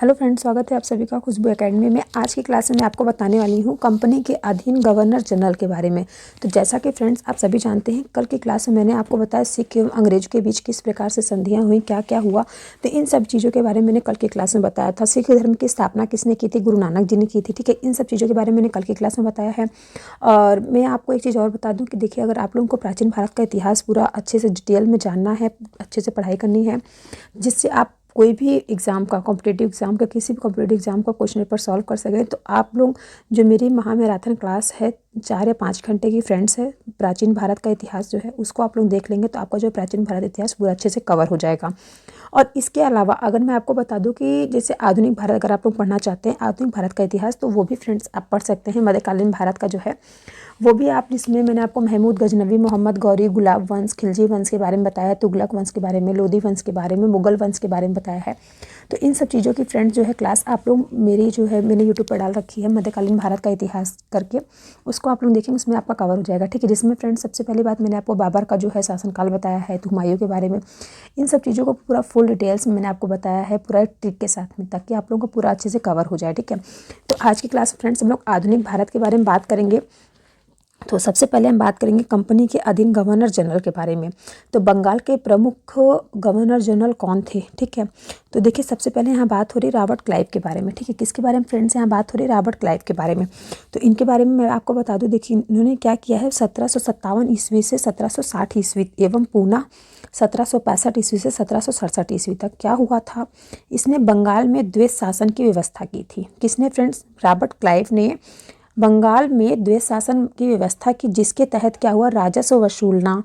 Hello friends, स्वागत है आप सभी का खुशबू एकेडमी में। आज की क्लास में मैं आपको बताने वाली हूँ कंपनी के अधीन गवर्नर जनरल के बारे में। तो जैसा कि फ्रेंड्स आप सभी जानते हैं, कल की क्लास में मैंने आपको बताया सिख एवं अंग्रेजों के बीच किस प्रकार से संधियाँ हुई, क्या क्या हुआ। तो इन सब चीज़ों के बारे में मैंने कल की क्लास में बताया था। सिख धर्म की स्थापना किसने की थी? गुरु नानक जी ने की थी। ठीक है, इन सब चीज़ों के बारे में मैंने कल की क्लास में बताया है। और मैं आपको एक चीज़ और बता दूँ कि देखिए, अगर आप लोगों को प्राचीन भारत का इतिहास पूरा अच्छे से डिटेल में जानना है, अच्छे से पढ़ाई करनी है, जिससे आप कोई भी एग्ज़ाम का, कॉम्पिटिटिव एग्ज़ाम का, किसी भी कॉम्पिटिटिव एग्ज़ाम का क्वेश्चन पेपर सॉल्व कर सकें, तो आप लोग जो मेरी महामैराथन क्लास है 4 या 5 घंटे की फ्रेंड्स है, प्राचीन भारत का इतिहास जो है उसको आप लोग देख लेंगे तो आपका जो प्राचीन भारत इतिहास पूरा अच्छे से कवर हो जाएगा। और इसके अलावा अगर मैं आपको बता दूं कि जैसे आधुनिक भारत अगर आप लोग पढ़ना चाहते हैं, आधुनिक भारत का इतिहास, तो वो भी फ्रेंड्स आप पढ़ सकते हैं। मध्यकालीन भारत का जो है वो भी आप, जिसमें मैंने आपको महमूद गजनवी, मोहम्मद गौरी, गुलाब वंश, खिलजी वंश के बारे में बताया है, तुगलक वंश के बारे में, लोधी वंश के बारे में, मुगल वंश के बारे में बताया है। तो इन सब चीज़ों की फ्रेंड्स जो है क्लास आप लोग मेरी जो है मैंने यूट्यूब पर डाल रखी है, मध्यकालीन भारत का इतिहास करके, उसको आप लोग देखेंगे, उसमें आपका कवर हो जाएगा। ठीक है, जिसमें फ्रेंड्स सबसे पहली बात मैंने आपको बाबर का जो है शासनकाल बताया है, तो हुमायूं के बारे में, इन सब चीज़ों को पूरा फुल डिटेल्स में मैंने आपको बताया है, पूरा ट्रिक के साथ में, ताकि आप लोगों को पूरा अच्छे से कवर हो जाए। ठीक है, तो आज की क्लास फ्रेंड्स हम लोग आधुनिक भारत के बारे में बात करेंगे। तो सबसे पहले हम बात करेंगे कंपनी के अधीन गवर्नर जनरल के बारे में। तो बंगाल के प्रमुख गवर्नर जनरल कौन थे? ठीक है, तो देखिए सबसे पहले यहाँ बात हो रही रॉबर्ट क्लाइव के बारे में। ठीक है, किसके बारे में फ्रेंड्स? यहाँ बात हो रही रॉबर्ट क्लाइव के बारे में। तो इनके बारे में मैं आपको बता दूँ, देखिए इन्होंने क्या किया है, 1757 ईस्वी से 1760 ईस्वी एवं पूना 1765 ईस्वी से 1767 ईस्वी तक क्या हुआ था, इसने बंगाल में द्वैत शासन की व्यवस्था की थी। किसने फ्रेंड्स? रॉबर्ट क्लाइव ने बंगाल में द्वैत शासन की व्यवस्था की, जिसके तहत क्या हुआ, राजस्व वसूलना,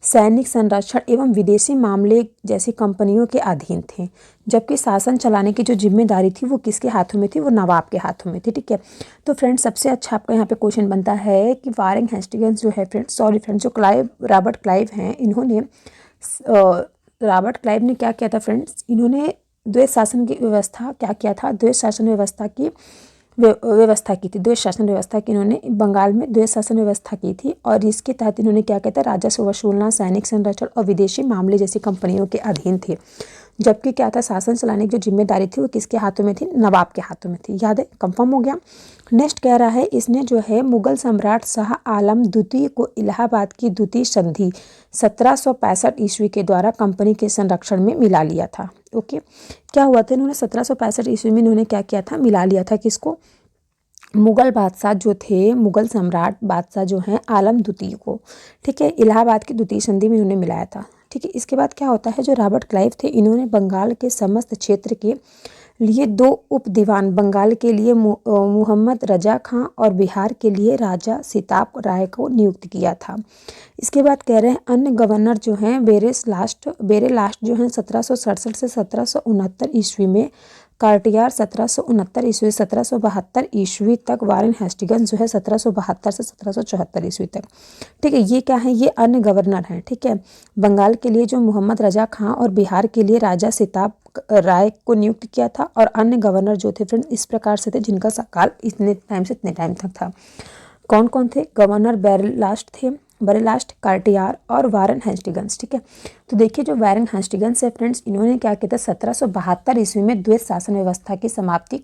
सैनिक संरक्षण एवं विदेशी मामले जैसी कंपनियों के अधीन थे। जबकि शासन चलाने की जो जिम्मेदारी थी वो किसके हाथों में थी? वो नवाब के हाथों में थी। ठीक है, तो फ्रेंड्स सबसे अच्छा आपका यहाँ पे क्वेश्चन बनता है कि वारेन हेस्टिंग्स जो है फ्रेंड्स, सॉरी फ्रेंड्स, जो रॉबर्ट क्लाइव हैं, इन्होंने रॉबर्ट क्लाइव ने क्या किया था फ्रेंड्स? इन्होंने द्वैत शासन की व्यवस्था क्या किया था? द्वैत शासन व्यवस्था की व्यवस्था की थी। द्वैत शासन व्यवस्था की इन्होंने बंगाल में द्वैत शासन व्यवस्था की थी, और इसके तहत इन्होंने क्या किया था? राजस्व वसूलना, सैनिक संरक्षण और विदेशी मामले जैसी कंपनियों के अधीन थे। जबकि क्या था, शासन चलाने की जो जिम्मेदारी थी वो किसके हाथों में थी? नवाब के हाथों में थी। याद है? कंफर्म हो गया। नेक्स्ट कह रहा है, इसने जो है मुगल सम्राट शाह आलम द्वितीय को इलाहाबाद की द्वितीय संधि 1765 ईस्वी के द्वारा कंपनी के संरक्षण में मिला लिया था। ओके, क्या हुआ था? इन्होंने 1765 ईस्वी में इन्होंने क्या किया था? मिला लिया था किसको? मुगल बादशाह जो थे, मुगल सम्राट बादशाह जो हैं आलम द्वितीय को। ठीक है, इलाहाबाद की द्वितीय संधि में इन्होंने मिलाया था। ठीक है, इसके बाद क्या होता है, जो रॉबर्ट क्लाइव थे, इन्होंने बंगाल के समस्त क्षेत्र के लिए 2 उप दीवान, बंगाल के लिए मोहम्मद रजा खां और बिहार के लिए राजा सिताब राय को नियुक्त किया था। इसके बाद कह रहे हैं अन्य गवर्नर जो हैं बेरेलास्ट जो हैं 1767 से 1769 ईस्वी में, कार्टियार 1769 ईस्वी से 1772 ईस्वी तक, वारेन हेस्टिंग्स जो है 1772 से 1774 ईस्वी तक। ठीक है, ये क्या है? ये अन्य गवर्नर हैं। ठीक है, बंगाल के लिए जो मोहम्मद रजा खां और बिहार के लिए राजा सिताब राय को नियुक्त किया था, और अन्य गवर्नर जो थे फ्रेंड इस प्रकार से थे, जिनका काल इतने टाइम से इतने टाइम तक था। कौन कौन थे? गवर्नर बेरेलास्ट थे, बेरेलास्ट, कार्टियार और वारेन हेस्टिंग्स। ठीक है, तो देखिए जो वारेन हेस्टिंग्स है फ्रेंड्स, इन्होंने क्या किया था? 1772 ईस्वी में द्वैत शासन व्यवस्था की समाप्ति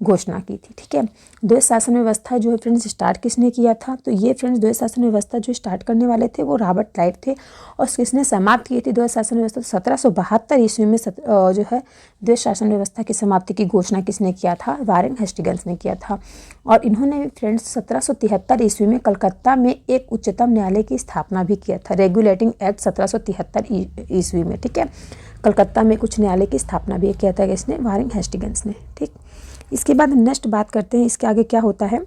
घोषणा की थी। ठीक है, द्वैत शासन व्यवस्था जो है फ्रेंड्स स्टार्ट किसने किया था? तो ये फ्रेंड्स द्वैत शासन व्यवस्था जो स्टार्ट करने वाले थे वो रॉबर्ट क्लाइव थे, और किसने समाप्त की थी द्वैत शासन व्यवस्था? 1772 ईस्वी में जो है द्वैत शासन व्यवस्था की समाप्ति की घोषणा किसने किया था? वारेन हेस्टिंग्स ने किया था। और इन्होंने फ्रेंड्स 1773 ईस्वी में कलकत्ता में एक उच्चतम न्यायालय की स्थापना भी किया था, रेगुलेटिंग एक्ट 1773 ईस्वी में। ठीक है, कलकत्ता में कुछ न्यायालय की स्थापना भी किया था किसने? वारेन हेस्टिंग्स ने। ठीक, इसके बाद नेक्स्ट बात करते हैं इसके आगे क्या होता है।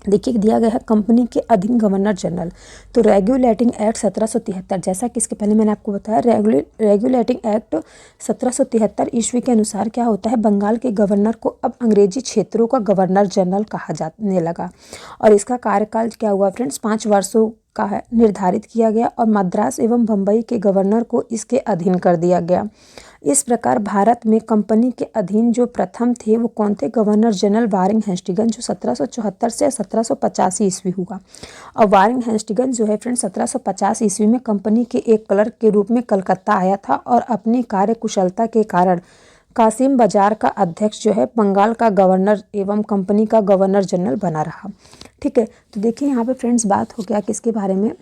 देखिए दिया गया है कंपनी के अधीन गवर्नर जनरल। तो रेगुलेटिंग एक्ट 1773, जैसा कि इसके पहले मैंने आपको बताया, रेगुलेटिंग एक्ट 1773 ईस्वी के अनुसार क्या होता है, बंगाल के गवर्नर को अब अंग्रेजी क्षेत्रों का गवर्नर जनरल कहा जाने लगा, और इसका कार्यकाल क्या हुआ फ्रेंड्स? 5 वर्षों का है निर्धारित किया गया, और मद्रास एवं बम्बई के गवर्नर को इसके अधीन कर दिया गया। इस प्रकार भारत में कंपनी के अधीन जो प्रथम थे वो कौन थे? गवर्नर जनरल वारेन हेस्टिंग्स, जो 1774 से 1785 ईस्वी हुआ। और वारेन हेस्टिंग्स जो है फ्रेंड्स 1750 ईस्वी में कंपनी के एक क्लर्क के रूप में कलकत्ता आया था, और अपनी कार्यकुशलता के कारण कासिम बजार का अध्यक्ष जो है बंगाल का गवर्नर एवं कंपनी का गवर्नर जनरल बना रहा। ठीक है, तो देखिए यहाँ पे फ्रेंड्स बात हो गया किसके बारे में,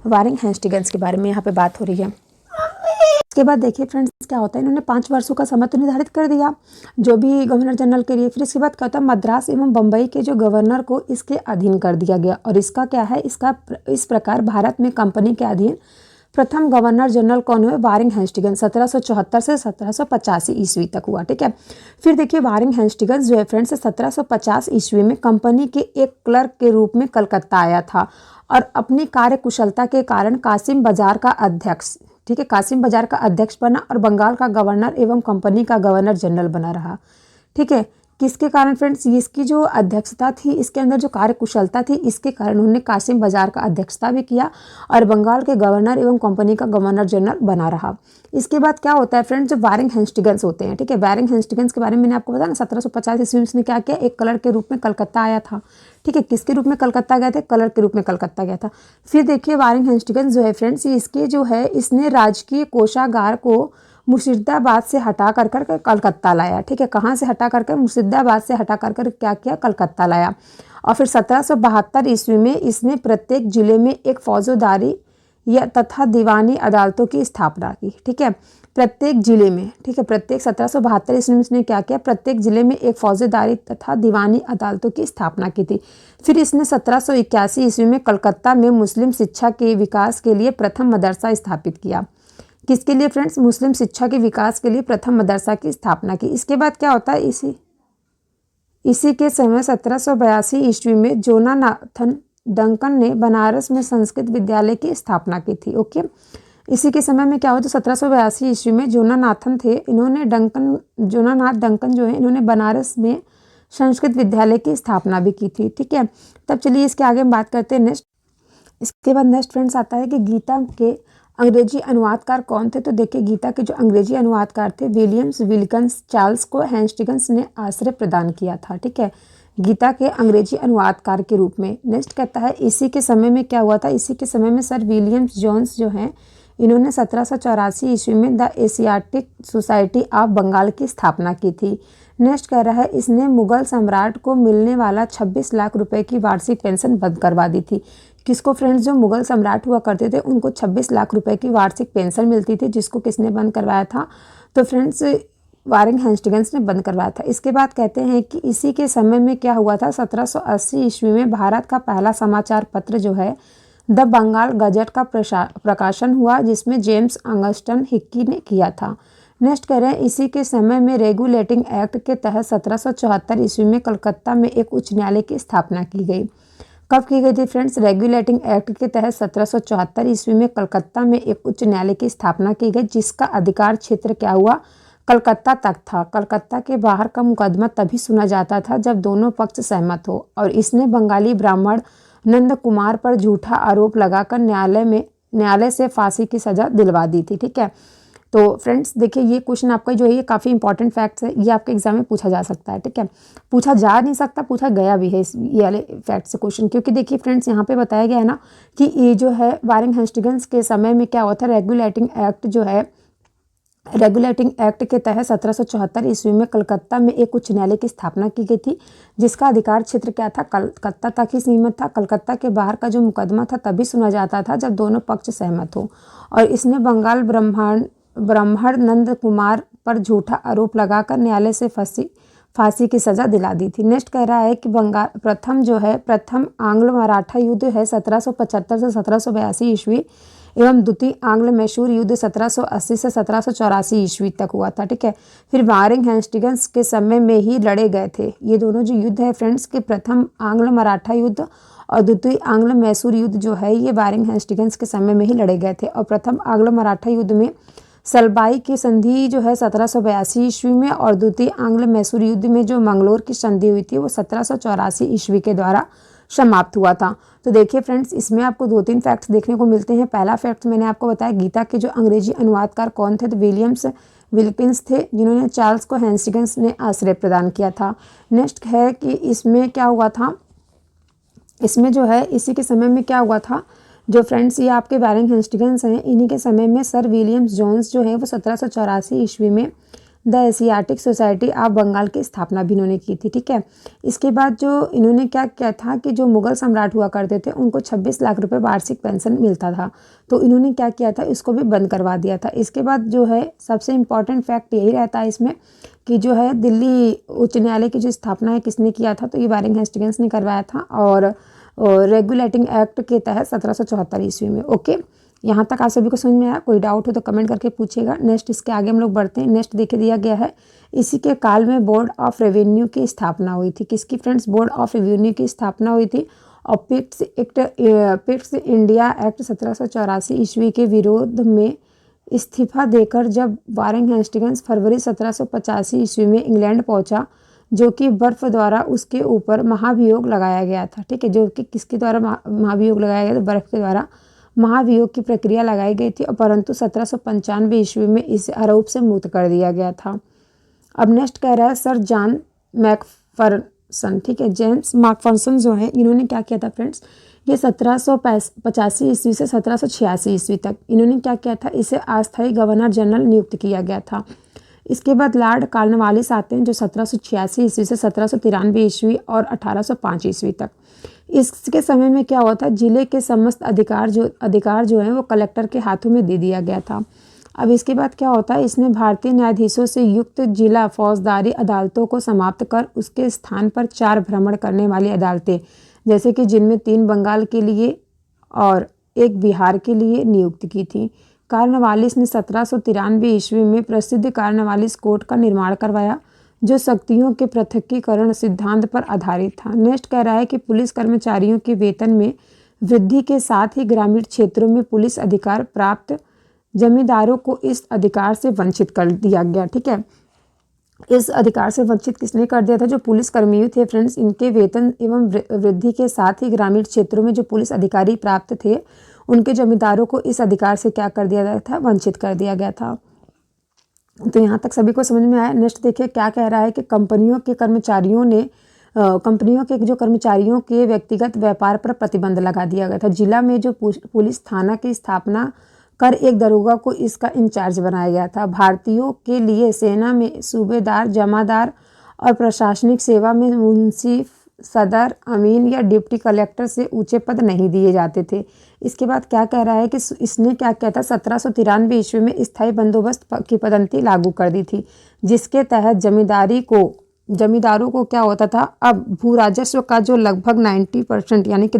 वारिंग हेस्टिंग्स के बारे में यहाँ पे बात हो रही है। इसके बाद देखिए फ्रेंड्स क्या होता है, इन्होंने 5 वर्षों का समय तो निर्धारित कर दिया जो भी गवर्नर जनरल के लिए। फिर इसके बाद क्या होता है, मद्रास एवं बम्बई के जो गवर्नर को इसके अधीन कर दिया गया। और इसका क्या है, इसका इस प्रकार भारत में कंपनी के अधीन प्रथम गवर्नर जनरल कौन हुए, वारिंग हेस्टिंग्स 1774 से 1785 ईस्वी तक हुआ। ठीक है, फिर देखिए वारिंग हेस्टिंग्स जो है फ्रेंड्स 1750 ईस्वी में कंपनी के एक क्लर्क के रूप में कलकत्ता आया था और अपनी कार्यकुशलता के कारण कासिम बाजार का अध्यक्ष, ठीक है, कासिम बाजार का अध्यक्ष बना और बंगाल का गवर्नर एवं कंपनी का गवर्नर जनरल बना रहा। ठीक है, किसके कारण फ्रेंड्स, इसकी जो अध्यक्षता थी, इसके अंदर जो कार्यकुशलता थी, इसके कारण उन्होंने कासिम बाजार का अध्यक्षता भी किया और बंगाल के गवर्नर एवं कंपनी का गवर्नर जनरल बना रहा। इसके बाद क्या होता है फ्रेंड्स, जो वारिंग हेस्टिंग्स होते हैं, ठीक है, वारिंग हेस्टिंग्स के बारे में मैंने आपको बताया ना, 1750 ईस्वी में उसने क्या किया, एक क्लर्क के रूप में कलकत्ता आया था। ठीक है, किसके रूप में कलकत्ता गया था, क्लर्क के रूप में कलकत्ता गया था। फिर देखिए वारिंग हेस्टिंग्स जो है फ्रेंड्स, इसके जो है इसने राजकीय कोषागार को मुर्शिदाबाद से हटा कर कलकत्ता लाया। ठीक है, कहाँ से हटा कर मुर्शिदाबाद से हटा कर क्या किया, कलकत्ता लाया। और फिर 1772 ईस्वी में इसने प्रत्येक जिले में एक फौजदारी या तथा दीवानी अदालतों की स्थापना की। ठीक है, प्रत्येक जिले में, ठीक है, प्रत्येक 1772 ईस्वी में इसने क्या किया, प्रत्येक जिले में एक फौजदारी तथा दीवानी अदालतों की स्थापना की थी। फिर इसने 1781 ईस्वी में कलकत्ता में मुस्लिम शिक्षा के विकास के लिए प्रथम मदरसा स्थापित किया। किसके लिए फ्रेंड्स, मुस्लिम शिक्षा के विकास के लिए प्रथम मदरसा की स्थापना की। इसके बाद क्या होता है, इसी के समय 1782 ईस्वी में जोनाथन डंकन ने बनारस में संस्कृत विद्यालय की स्थापना की थी। ओके, इसी के समय में क्या हुआ, तो 1782 ईस्वी में जोनाथन थे, इन्होंने जोनानाथ डंकन जो है, इन्होंने बनारस में संस्कृत विद्यालय की स्थापना भी की थी। ठीक है, तब चलिए इसके आगे हम बात करते हैं नेक्स्ट। इसके बाद नेक्स्ट फ्रेंड्स आता है कि गीता के अंग्रेजी अनुवादकार कौन थे। तो देखिए गीता के जो अंग्रेजी अनुवादकार थे विलियम्स विल्किंस चार्ल्स को हेस्टिंग्स ने आश्रय प्रदान किया था। ठीक है, गीता के अंग्रेजी अनुवादकार के रूप में। नेक्स्ट कहता है इसी के समय में क्या हुआ था, इसी के समय में सर विलियम्स जोन्स जो हैं, इन्होंने 1784 ईस्वी में the Asiatic society of Bengal की स्थापना की थी। नेक्स्ट कह रहा है इसने मुगल सम्राट को मिलने वाला 26 लाख रुपए की वार्षिक पेंशन बंद करवा दी थी। किसको फ्रेंड्स, जो मुगल सम्राट हुआ करते थे उनको 26 लाख रुपए की वार्षिक पेंशन मिलती थी, जिसको किसने बंद करवाया था, तो फ्रेंड्स वारिंग हेस्टिंग्स ने बंद करवाया था। इसके बाद कहते हैं कि इसी के समय में क्या हुआ था, 1780 ईस्वी में भारत का पहला समाचार पत्र जो है द बंगाल गजट का प्रकाशन हुआ, जिसमें जेम्स ऑगस्टन हिक्की ने किया था। नेक्स्ट कह रहे हैं इसी के समय में रेगुलेटिंग एक्ट के तहत 1774 ईस्वी में कलकत्ता में एक उच्च न्यायालय की स्थापना की गई। कब की गई थी फ्रेंड्स, रेगुलेटिंग एक्ट के तहत 1774 ईस्वी में कलकत्ता में एक उच्च न्यायालय की स्थापना की गई, जिसका अधिकार क्षेत्र क्या हुआ, कलकत्ता तक था। कलकत्ता के बाहर का मुकदमा तभी सुना जाता था जब दोनों पक्ष सहमत हो। और इसने बंगाली ब्राह्मण नंद कुमार पर झूठा आरोप लगाकर न्यायालय से फांसी की सजा दिलवा दी थी। ठीक है, तो फ्रेंड्स देखिए ये क्वेश्चन आपका जो है ये काफ़ी इंपॉर्टेंट फैक्ट्स है, ये आपके एग्जाम में पूछा जा सकता है। ठीक है, पूछा जा नहीं सकता, पूछा गया भी है ये वाले फैक्ट से क्वेश्चन, क्योंकि देखिए फ्रेंड्स यहाँ पे बताया गया है ना कि ये जो है वारिंग हेस्टिंग्स के समय में क्या हुआ था, रेगुलेटिंग एक्ट के तहत 1774 ईस्वी में कलकत्ता में एक उच्च न्यायालय की स्थापना की गई थी, जिसका अधिकार क्षेत्र क्या था, कलकत्ता तक ही सीमित था। कलकत्ता के बाहर का जो मुकदमा था तभी सुना जाता था जब दोनों पक्ष सहमत हो। और इसने बंगाल ब्राह्मण नंद कुमार पर झूठा आरोप लगाकर न्यायालय से फांसी की सजा दिला दी थी। नेक्स्ट कह रहा है कि प्रथम आंग्ल मराठा युद्ध है 1775 से 1782 ईस्वी एवं द्वितीय आंग्ल मैसूर युद्ध 1780 से 1784 ईस्वी तक हुआ था। ठीक है, फिर वारिंग हेस्टिंग्स के समय में ही लड़े गए थे ये दोनों जो युद्ध है फ्रेंड्स के प्रथम आंग्ल मराठा युद्ध और द्वितीय आंग्ल मैसूर युद्ध जो है ये वारिंग हेस्टिंग्स के समय में ही लड़े गए थे। और प्रथम आंग्ल मराठा युद्ध में सलबाई की संधि जो है 1782 ईस्वी में और द्वितीय आंग्ल मैसूर युद्ध में जो मंगलोर की संधि हुई थी वो 1784 ईस्वी के द्वारा समाप्त हुआ था। तो देखिए फ्रेंड्स इसमें आपको 2-3 फैक्ट्स देखने को मिलते हैं। पहला फैक्ट मैंने आपको बताया गीता के जो अंग्रेजी अनुवादकार कौन थे, तो विलियम्स विल्किंस थे, जिन्होंने चार्ल्स को हेस्टिंग्स ने आश्रय प्रदान किया था। नेक्स्ट है कि इसमें क्या हुआ था, इसमें जो है इसी के समय में क्या हुआ था, जो फ्रेंड्स ये आपके वारिंग हेस्टिंग्स हैं, इन्हीं के समय में सर विलियम्स जोन्स जो है वो 1784 ईस्वी में the Asiatic society of Bengal की स्थापना भी इन्होंने की थी। ठीक है, इसके बाद जो इन्होंने क्या किया था कि जो मुगल सम्राट हुआ करते थे उनको 26 लाख रुपए वार्षिक पेंशन मिलता था, तो इन्होंने क्या किया था, इसको भी बंद करवा दिया था। इसके बाद जो है सबसे इम्पॉर्टेंट फैक्ट यही रहता है इसमें कि जो है दिल्ली उच्च न्यायालय की जो स्थापना है किसने किया था, तो ये वारेन हेस्टिंग्स ने करवाया था और रेगुलेटिंग एक्ट के तहत 1774 ईस्वी में। ओके, यहाँ तक आप सभी को समझ में आया? कोई डाउट हो तो कमेंट करके पूछिएगा। नेक्स्ट इसके आगे हम लोग बढ़ते हैं। नेक्स्ट देखिए दिया गया है, इसी के काल में बोर्ड ऑफ रेवेन्यू की स्थापना हुई थी। किसकी फ्रेंड्स? बोर्ड ऑफ रेवेन्यू की स्थापना हुई थी और पिट्स इंडिया एक्ट 1784 ईस्वी के विरोध में इस्तीफा देकर जब वारेन हेस्टिंग्स फरवरी 1785 ईस्वी में इंग्लैंड पहुंचा, जो कि बर्फ द्वारा उसके ऊपर महाभियोग लगाया गया था। ठीक है, जो कि किसके द्वारा महाभियोग लगाया गया था? बर्फ के द्वारा महाभियोग की प्रक्रिया लगाई गई थी और परंतु 1795 ईस्वी में इसे आरोप से मुक्त कर दिया गया था। अब नेक्स्ट कह रहा है सर जॉन मैकफरसन। ठीक है, जेम्स मैकफरसन जो है इन्होंने क्या किया था फ्रेंड्स, ये 1785 ईस्वी से 1786 ईस्वी तक इन्होंने क्या किया था, इसे अस्थायी गवर्नर जनरल नियुक्त किया गया था। इसके बाद लॉर्ड कॉर्नवालिस आते हैं जो 1786 ईस्वी से 1793 ईस्वी और 1805 ईस्वी तक। इसके समय में क्या हुआ था, जिले के समस्त अधिकार जो है वो कलेक्टर के हाथों में दे दिया गया था। अब इसके बाद क्या होता है, इसने भारतीय न्यायाधीशों से युक्त जिला फौजदारी अदालतों को समाप्त कर उसके स्थान पर 4 भ्रमण करने वाली अदालतें, जैसे कि जिनमें 3 बंगाल के लिए और 1 बिहार के लिए नियुक्त की थी। कॉर्नवालिस ने 1793 ईस्वी में प्रसिद्ध कॉर्नवालिस कोर्ट का निर्माण करवाया, जो शक्तियों के पृथक्कीकरण सिद्धांत पर आधारित था। नेक्स्ट कह रहा है कि पुलिस कर्मचारियों के वेतन में वृद्धि के साथ ही ग्रामीण क्षेत्रों में पुलिस अधिकार प्राप्त जमींदारों को इस अधिकार से वंचित कर दिया गया। ठीक है, इस अधिकार से वंचित किसने कर दिया था? जो पुलिस कर्मी थे फ्रेंड्स, इनके वेतन एवं वृद्धि के साथ ही ग्रामीण क्षेत्रों में जो पुलिस अधिकारी प्राप्त थे उनके जमींदारों को इस अधिकार से क्या कर दिया गया था? वंचित कर दिया गया था। तो यहाँ तक सभी को समझ में आया। नेक्स्ट देखिए क्या कह रहा है कि कंपनियों के जो कर्मचारियों के व्यक्तिगत व्यापार पर प्रतिबंध लगा दिया गया था। जिला में जो पुलिस थाना की स्थापना कर एक दरोगा को इसका इंचार्ज बनाया गया था। भारतीयों के लिए सेना में सूबेदार, जमादार और प्रशासनिक सेवा में मुंसिफ, सदर, अमीन या डिप्टी कलेक्टर से ऊंचे पद नहीं दिए जाते थे। इसके बाद क्या कह रहा है कि इसने क्या किया था, 1793 ईस्वी में स्थायी बंदोबस्त की पद्धति लागू कर दी थी, जिसके तहत जमींदारों को क्या होता था, अब भू राजस्व का जो लगभग 90% यानी कि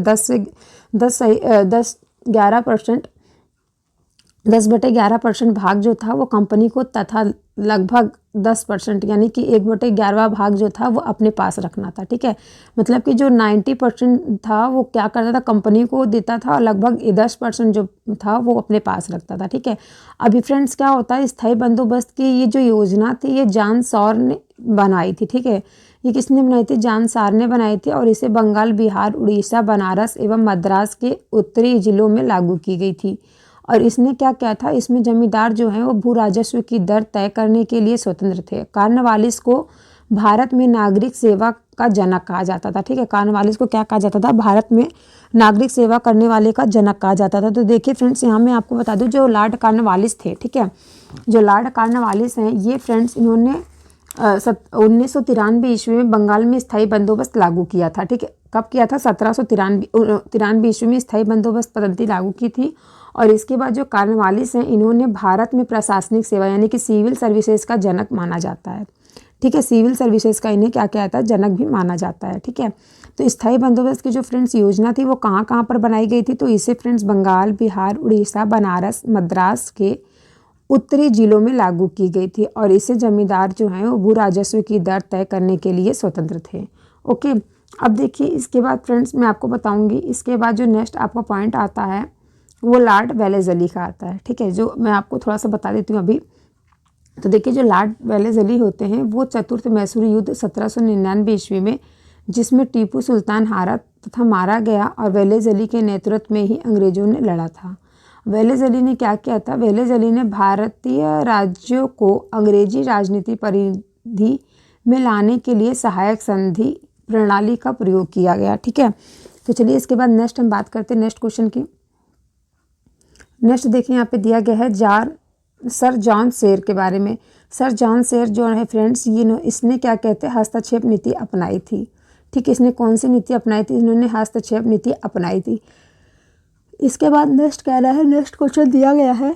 10/11% भाग जो था वो कंपनी को तथा लगभग 10% यानी कि 1/11वां भाग जो था वो अपने पास रखना था। ठीक है, मतलब कि जो 90% था वो क्या करता था, कंपनी को देता था और लगभग 10% जो था वो अपने पास रखता था। ठीक है, अभी फ्रेंड्स क्या होता है, स्थायी बंदोबस्त की ये जो योजना थी ये जॉन सॉर ने बनाई थी। ठीक है, ये किसने बनाई थी? जॉन सॉर ने बनाई थी और इसे बंगाल, बिहार, उड़ीसा, बनारस एवं मद्रास के उत्तरी जिलों में लागू की गई थी। और इसने क्या किया था, इसमें जमींदार जो हैं वो भू राजस्व की दर तय करने के लिए स्वतंत्र थे। कॉर्नवालिस को भारत में नागरिक सेवा का जनक कहा जाता था। ठीक है, कॉर्नवालिस को क्या कहा जाता था? भारत में नागरिक सेवा करने वाले का जनक कहा जाता था। तो देखिए फ्रेंड्स, यहाँ मैं आपको बता दूं जो लॉर्ड कॉर्नवालिस थे, ठीक है, जो लॉर्ड कॉर्नवालिस हैं ये फ्रेंड्स इन्होंने 1993 ईस्वी में बंगाल में स्थायी बंदोबस्त लागू किया था। ठीक है, कब किया था? 1793 ईस्वी में स्थायी बंदोबस्त पद्धति लागू की थी। और इसके बाद जो कॉर्नवालिस हैं इन्होंने भारत में प्रशासनिक सेवा यानी कि सिविल सर्विसेज का जनक माना जाता है। ठीक है, सिविल सर्विसेज का इन्हें क्या कहता है? जनक भी माना जाता है। ठीक है, तो स्थायी बंदोबस्त की जो फ्रेंड्स योजना थी वो कहाँ कहाँ पर बनाई गई थी? तो इसे फ्रेंड्स बंगाल, बिहार, उड़ीसा, बनारस, मद्रास के उत्तरी जिलों में लागू की गई थी और इसे जमींदार जो हैं वो भू राजस्व की दर तय करने के लिए स्वतंत्र थे। ओके, अब देखिए इसके बाद फ्रेंड्स मैं आपको बताऊंगी, इसके बाद जो नेक्स्ट आपका पॉइंट आता है वो लॉर्ड वेलेस्ली का आता है। ठीक है, जो मैं आपको थोड़ा सा बता देती हूँ अभी। तो देखिए जो लॉर्ड वेलेस्ली होते हैं वो चतुर्थ मैसूर युद्ध 1799 ईस्वी में, जिसमें टीपू सुल्तान हारा तथा मारा गया और वेलेस्ली के नेतृत्व में ही अंग्रेजों ने लड़ा था। वेलेस्ली ने क्या किया था? वेलेस्ली ने भारतीय राज्यों को अंग्रेजी राजनीति परिधि में लाने के लिए सहायक संधि प्रणाली का प्रयोग किया गया। ठीक है, तो चलिए इसके बाद नेक्स्ट हम बात करते हैं नेक्स्ट क्वेश्चन की। नेक्स्ट देखिए यहाँ पे दिया गया है सर जॉन शेर के बारे में। सर जॉन शेर जो है फ्रेंड्स, इसने क्या कहते हैं हस्तक्षेप नीति अपनाई थी। ठीक है, इसने कौन सी नीति अपनाई थी? इन्होंने हस्तक्षेप नीति अपनाई थी। इसके बाद नेक्स्ट कह रहा है, नेक्स्ट क्वेश्चन दिया गया है,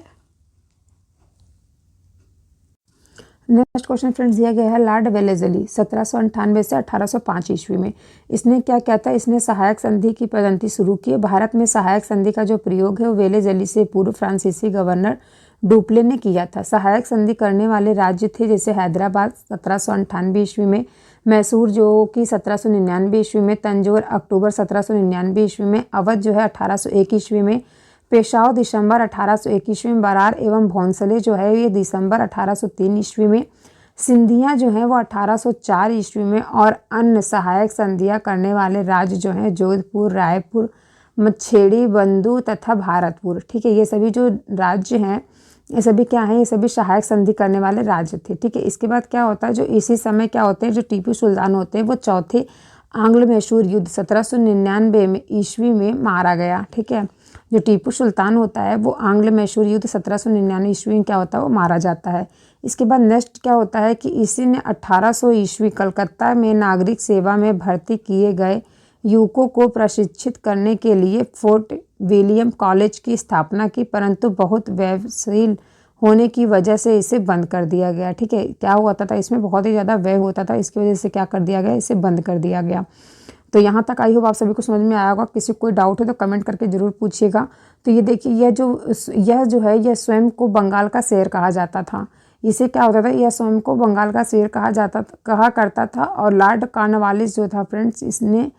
नेक्स्ट क्वेश्चन फ्रेंड्स दिया गया है लॉर्ड वेलेज़ली 1798 से 1805 ईस्वी में इसने क्या किया था? इसने सहायक संधि की पद्धति शुरू की। भारत में सहायक संधि का जो प्रयोग है वो वेलेज़ली से पूर्व फ्रांसीसी गवर्नर डुप्ले ने किया था। सहायक संधि करने वाले राज्य थे जैसे हैदराबाद 1798 ईस्वी में, मैसूर जो कि 1799 ईस्वी में, तंजौर अक्टूबर 1799 ईस्वी में, अवध जो है 1801 ईस्वी में, पेशावर दिसंबर 1801 ईस्वी में, बरार एवं भोंसले जो है ये दिसंबर 1803 ईस्वी में, सिंधिया जो है वो 1804 ईस्वी में, और अन्य सहायक संधियां करने वाले राज्य जो हैं जोधपुर, रायपुर, मच्छेड़ी, बंदू तथा भारतपुर। ठीक है, ये सभी जो राज्य हैं ये सभी क्या हैं? ये सभी सहायक संधि करने वाले राज्य थे। ठीक है, इसके बाद क्या होता है, जो इसी समय क्या होते हैं, जो टीपू सुल्तान होते हैं वो चौथे आंग्ल मैसूर युद्ध 1799 में ईस्वी में मारा गया। ठीक है, जो टीपू सुल्तान होता है वो आंग्ल मैसूर युद्ध 1799 ईस्वी में क्या होता है वो मारा जाता है। इसके बाद नेक्स्ट क्या होता है कि इसी ने 1800 ईस्वी कलकत्ता में नागरिक सेवा में भर्ती किए गए युवकों को प्रशिक्षित करने के लिए फोर्ट विलियम कॉलेज की स्थापना की, परंतु बहुत व्ययशील होने की वजह से इसे बंद कर दिया गया। ठीक है, क्या हुआ था इसमें बहुत ही ज़्यादा व्यय होता था, इसकी वजह से क्या कर दिया गया, इसे बंद कर दिया गया। तो यहाँ तक आई होप आप सभी को समझ में आया होगा। किसी को कोई डाउट है तो कमेंट करके ज़रूर पूछिएगा। तो ये देखिए, यह जो है यह स्वयं को बंगाल का शेर कहा जाता था। इसे क्या होता था, यह स्वयं को बंगाल का शेर कहा करता था। और लॉर्ड कॉर्नवालिस जो था फ्रेंड्स, इसने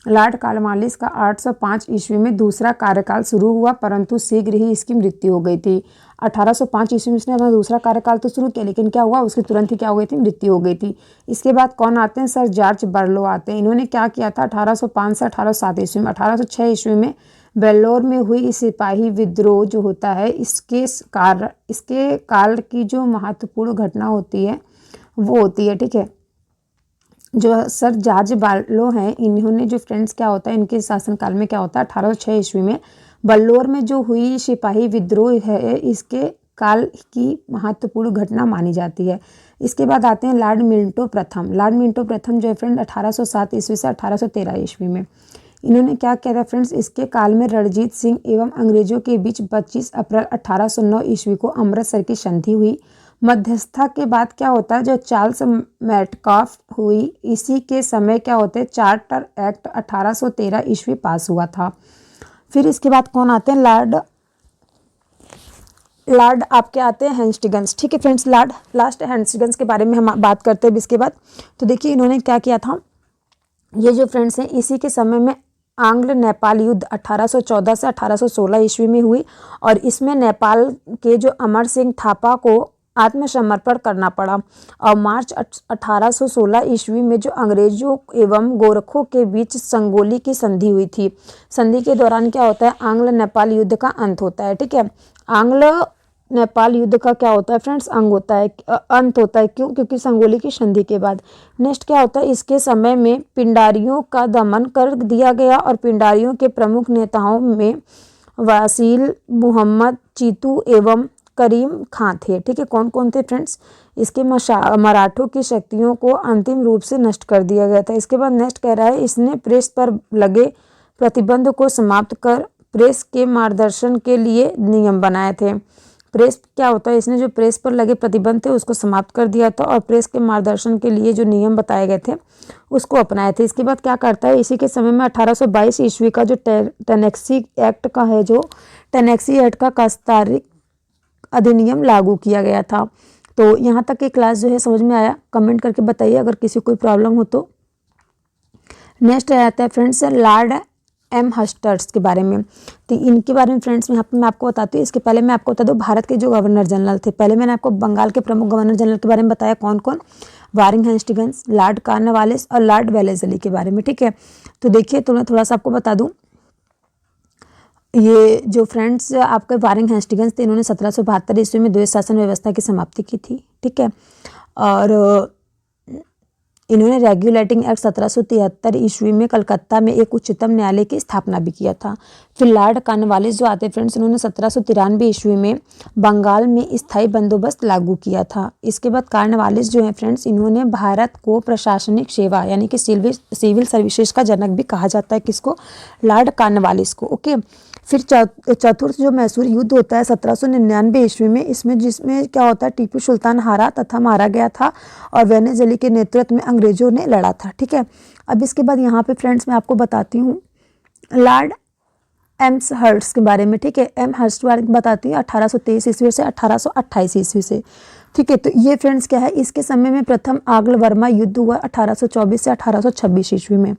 लॉर्ड कॉर्नवालिस का 805 ईस्वी में दूसरा कार्यकाल शुरू हुआ, परंतु शीघ्र ही इसकी मृत्यु हो गई थी। 1805 ईस्वी में इसने अपना दूसरा कार्यकाल तो शुरू किया, लेकिन क्या हुआ, उसकी तुरंत ही क्या हो गई थी, मृत्यु हो गई थी। इसके बाद कौन आते हैं? सर जॉर्ज बर्लो आते हैं। इन्होंने क्या किया था? 1805 से 1807 ईस्वी में, 1806 ईस्वी में वेल्लोर में हुई सिपाही विद्रोह जो होता है, इसके काल की जो महत्वपूर्ण घटना होती है वो होती है। ठीक है, जो सर जॉर्ज बार्लो हैं, इन्होंने जो फ्रेंड्स क्या होता है, इनके शासनकाल में क्या होता है, 1806 ईस्वी में बल्लोर में जो हुई सिपाही विद्रोह है, इसके काल की महत्वपूर्ण घटना मानी जाती है। इसके बाद आते हैं लॉर्ड मिंटो प्रथम। लॉर्ड मिंटो प्रथम जो है फ्रेंड 1807 ईस्वी से 1813 ईस्वी में, इन्होंने क्या किया था फ्रेंड्स, इसके काल में रणजीत सिंह एवं अंग्रेजों के बीच 25 अप्रैल 1809 ईस्वी को अमृतसर की संधि हुई। मध्यस्थता के बाद क्या होता है, जो चार्ल्स मेटकाफ हुई, इसी के समय क्या होते हैं, चार्टर एक्ट 1813 ईस्वी पास हुआ था। फिर इसके बाद कौन आते हैं? लॉर्ड आपके आते हैं हेस्टिंग्स। ठीक है फ्रेंड्स, लास्ट हेस्टिंग्स के बारे में हम बात करते हैं इसके बाद। तो देखिए इन्होंने क्या किया था, ये जो फ्रेंड्स हैं इसी के समय में आंग्ल नेपाल युद्ध 1814 से 1816 ईस्वी में हुई, और इसमें नेपाल के जो अमर सिंह थापा को आत्मसमर्पण करना पड़ा। और मार्च 1816 ईस्वी में जो अंग्रेजों एवं गोरखों के बीच संगोली की संधि हुई थी। संधि के दौरान क्या होता है, आंग्ल नेपाल युद्ध का अंत होता है। ठीक है, आंग्ल नेपाल युद्ध का क्या होता है फ्रेंड्स, अंत होता है। क्यों? क्योंकि संगोली की संधि के बाद। नेक्स्ट क्या होता है, इसके समय में पिंडारियों का दमन कर दिया गया, और पिंडारियों के प्रमुख नेताओं में वासील मुहम्मद चीतू एवं करीम खां थे। ठीक है, कौन कौन थे फ्रेंड्स, इसके मराठों की शक्तियों को अंतिम रूप से नष्ट कर दिया गया था। इसके बाद नेक्स्ट कह रहा है, इसने प्रेस पर लगे प्रतिबंध को समाप्त कर प्रेस के मार्गदर्शन के लिए नियम बनाए थे। प्रेस क्या होता है, इसने जो प्रेस पर लगे प्रतिबंध थे उसको समाप्त कर दिया था, और प्रेस के मार्गदर्शन के लिए जो नियम बताए गए थे उसको अपनाए थे। इसके बाद क्या करता है, इसी के समय में 1822 ईस्वी का जो टेनेक्सी एक्ट का है, जो टेनेक्सी एक्ट का कास्तारिक अधिनियम लागू किया गया था। तो यहाँ तक की क्लास जो है समझ में आया? कमेंट करके बताइए अगर किसी को कोई प्रॉब्लम हो तो। नेक्स्ट आता है फ्रेंड्स लॉर्ड एम हस्टर्स के बारे में। तो इनके बारे में फ्रेंड्स यहाँ पे मैं आपको बताती हूँ। इसके पहले मैं आपको बता दूँ भारत के जो गवर्नर जनरल थे। पहले मैंने आपको बंगाल के प्रमुख गवर्नर जनरल के बारे में बताया, कौन कौन, वारिंग हेस्टिंग्स, लॉर्ड कॉर्नवालिस और लॉर्ड वेलेज़ली के बारे में। ठीक है, तो देखिए तो मैं थोड़ा सा आपको बता दूँ, ये जो फ्रेंड्स आपके वारिंग हेस्टिंग्स थे, इन्होंने 1772 ईस्वी में द्वैत शासन व्यवस्था की समाप्ति की थी। ठीक है, और इन्होंने रेगुलेटिंग एक्ट 1773 ईस्वी में कलकत्ता में एक उच्चतम न्यायालय की स्थापना भी किया था। फिर लॉर्ड कॉर्नवालिस जो आते फ्रेंड्स, इन्होंने 1793 ईस्वी में बंगाल में स्थायी बंदोबस्त लागू किया था। इसके बाद कॉर्नवालिस जो है फ्रेंड्स, इन्होंने भारत को प्रशासनिक सेवा यानी कि सिविल सर्विसेज का जनक भी कहा जाता है। किसको? लॉर्ड कॉर्नवालिस को। ओके। फिर चतुर्थ जो मैसूर युद्ध होता है 1799 ईस्वी में, जिसमें क्या होता है, टीपू सुल्तान हारा तथा मारा गया था और वेनेजुएला के नेतृत्व में अंग्रेजों ने लड़ा था। ठीक है। अब इसके बाद यहाँ पे फ्रेंड्स मैं आपको बताती हूँ लॉर्ड एम्स हर्स्ट के बारे में। ठीक है। एम हर्स्ट के बारे में बताती हूँ 1823 ईस्वी से 1828 ईस्वी से। ठीक है। तो ये फ्रेंड्स क्या है, इसके समय में प्रथम आंग्ल वर्मा युद्ध हुआ 1824 से 1826 ईस्वी में।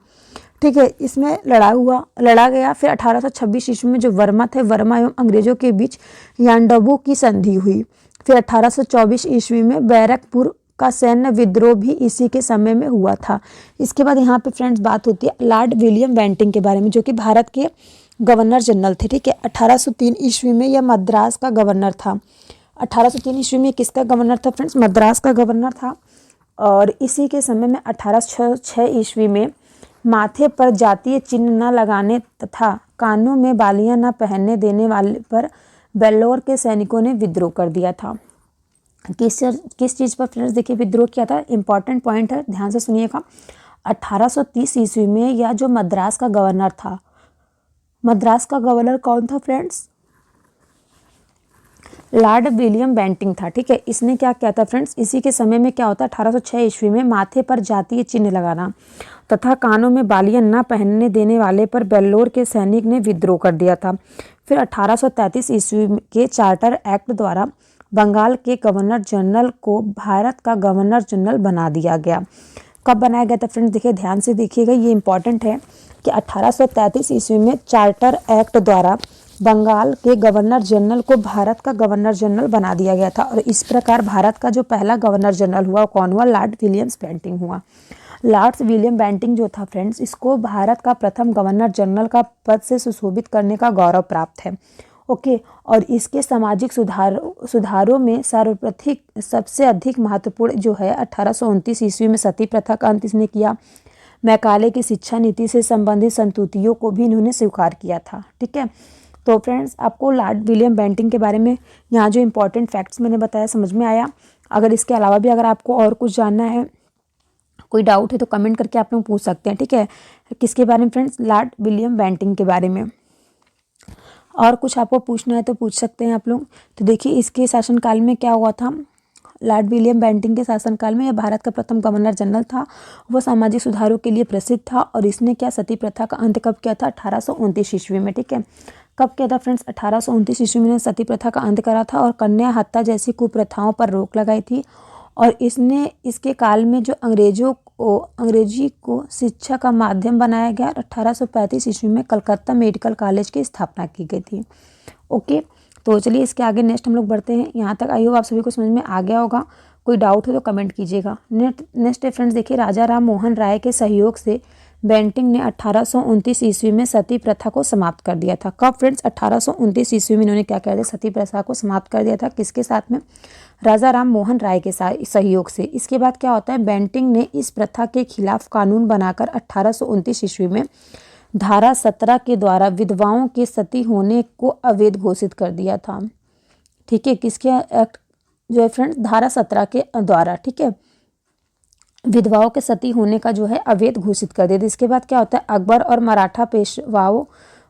ठीक है। इसमें लड़ा गया। फिर 1826 ईस्वी में जो वर्मा थे, वर्मा एवं अंग्रेजों के बीच यांडबू की संधि हुई। फिर 1824 ईस्वी में बैरकपुर का सैन्य विद्रोह भी इसी के समय में हुआ था। इसके बाद यहाँ पे फ्रेंड्स बात होती है लॉर्ड विलियम बेंटिंग के बारे में, जो कि भारत के गवर्नर जनरल थे। ठीक है। 1803 ईस्वी में यह मद्रास का गवर्नर था। 1803 ईस्वी में किसका गवर्नर था फ्रेंड्स? मद्रास का गवर्नर था। और इसी के समय में 1806 ईस्वी में माथे पर जातीय चिन्ह न लगाने तथा कानों में बालियां न पहनने देने वाले पर वेल्लोर के सैनिकों ने विद्रोह कर दिया था। किस चीज़ पर फ्रेंड्स देखिए विद्रोह किया था? इंपॉर्टेंट पॉइंट है, ध्यान से सुनिएगा। 1830 ईस्वी में यह जो मद्रास का गवर्नर था, मद्रास का गवर्नर कौन था फ्रेंड्स? लॉर्ड विलियम बेंटिंग था। ठीक है। इसने क्या किया था फ्रेंड्स, इसी के समय में क्या होता है 1806 ईस्वी में माथे पर जातीय चिन्ह लगाना तथा कानों में बालियां न पहनने देने वाले पर वेल्लोर के सैनिक ने विद्रोह कर दिया था। फिर 1833 ईस्वी के चार्टर एक्ट द्वारा बंगाल के गवर्नर जनरल को भारत का गवर्नर जनरल बना दिया गया। कब बनाया गया था फ्रेंड्स? देखिए ध्यान से देखिएगा, ये इंपॉर्टेंट है कि 1833 ईस्वी में चार्टर एक्ट द्वारा बंगाल के गवर्नर जनरल को भारत का गवर्नर जनरल बना दिया गया था। और इस प्रकार भारत का जो पहला गवर्नर जनरल हुआ कौन हुआ? लॉर्ड विलियम बेंटिंग हुआ। लॉर्ड विलियम बेंटिंग जो था फ्रेंड्स, इसको भारत का प्रथम गवर्नर जनरल का पद से सुशोभित करने का गौरव प्राप्त है। ओके। और इसके सामाजिक सुधारों में सर्वप्रथम सबसे अधिक महत्वपूर्ण जो है 1829 ईस्वी में सती प्रथा का अंत इसने किया। मैकाले की शिक्षा नीति से संबंधित संतुतियों को भी इन्होंने स्वीकार किया था। ठीक है। तो फ्रेंड्स आपको लॉर्ड विलियम बेंटिंग के बारे में यहाँ जो इंपॉर्टेंट फैक्ट्स मैंने बताया समझ में आया। अगर इसके अलावा भी अगर आपको और कुछ जानना है, कोई डाउट है, तो कमेंट करके आप लोग पूछ सकते हैं। ठीक है। किसके बारे में फ्रेंड्स? लॉर्ड विलियम बेंटिंग के बारे में। और कुछ आपको पूछना है तो पूछ सकते हैं आप लोग। तो देखिए इसके शासनकाल में क्या हुआ था, लॉर्ड विलियम बेंटिंग के शासनकाल में यह भारत का प्रथम गवर्नर जनरल था। वह सामाजिक सुधारों के लिए प्रसिद्ध था और इसने क्या सती प्रथा का अंत कब किया था? 1829 ईस्वी में। ठीक है। कब किया था फ्रेंड्स? 1829 ईस्वी में सती प्रथा का अंत करा था और कन्या हत्या जैसी कुप्रथाओं पर रोक लगाई थी। और इसने इसके काल में जो अंग्रेजी को शिक्षा का माध्यम बनाया गया। 1835 ईस्वी में कलकत्ता मेडिकल कॉलेज की स्थापना की गई थी। ओके। तो चलिए इसके आगे नेक्स्ट हम लोग बढ़ते हैं। यहाँ तक आई होप आप सभी को समझ में आ गया होगा। कोई डाउट है तो कमेंट कीजिएगा। नेक्स्ट फ्रेंड्स देखिए राजा राम मोहन राय के सहयोग से बेंटिंग ने 1829 ईस्वी में सती प्रथा को समाप्त कर दिया था। कब फ्रेंड्स? 1829 ईस्वी में इन्होंने क्या किया था? सती प्रथा को समाप्त कर दिया था। किसके साथ में? राजा राम मोहन राय के सहयोग से। इसके बाद क्या होता है, बेंटिंग ने इस प्रथा के खिलाफ कानून बनाकर 1829 ईस्वी में धारा 17 के द्वारा विधवाओं के सती होने को अवैध घोषित कर दिया था। ठीक है। किसके एक्ट जो है फ्रेंड्स? धारा 17 के द्वारा। ठीक है। विधवाओं के सती होने का जो है अवैध घोषित कर दिया। इसके बाद क्या होता है, अकबर और मराठा पेशवाओं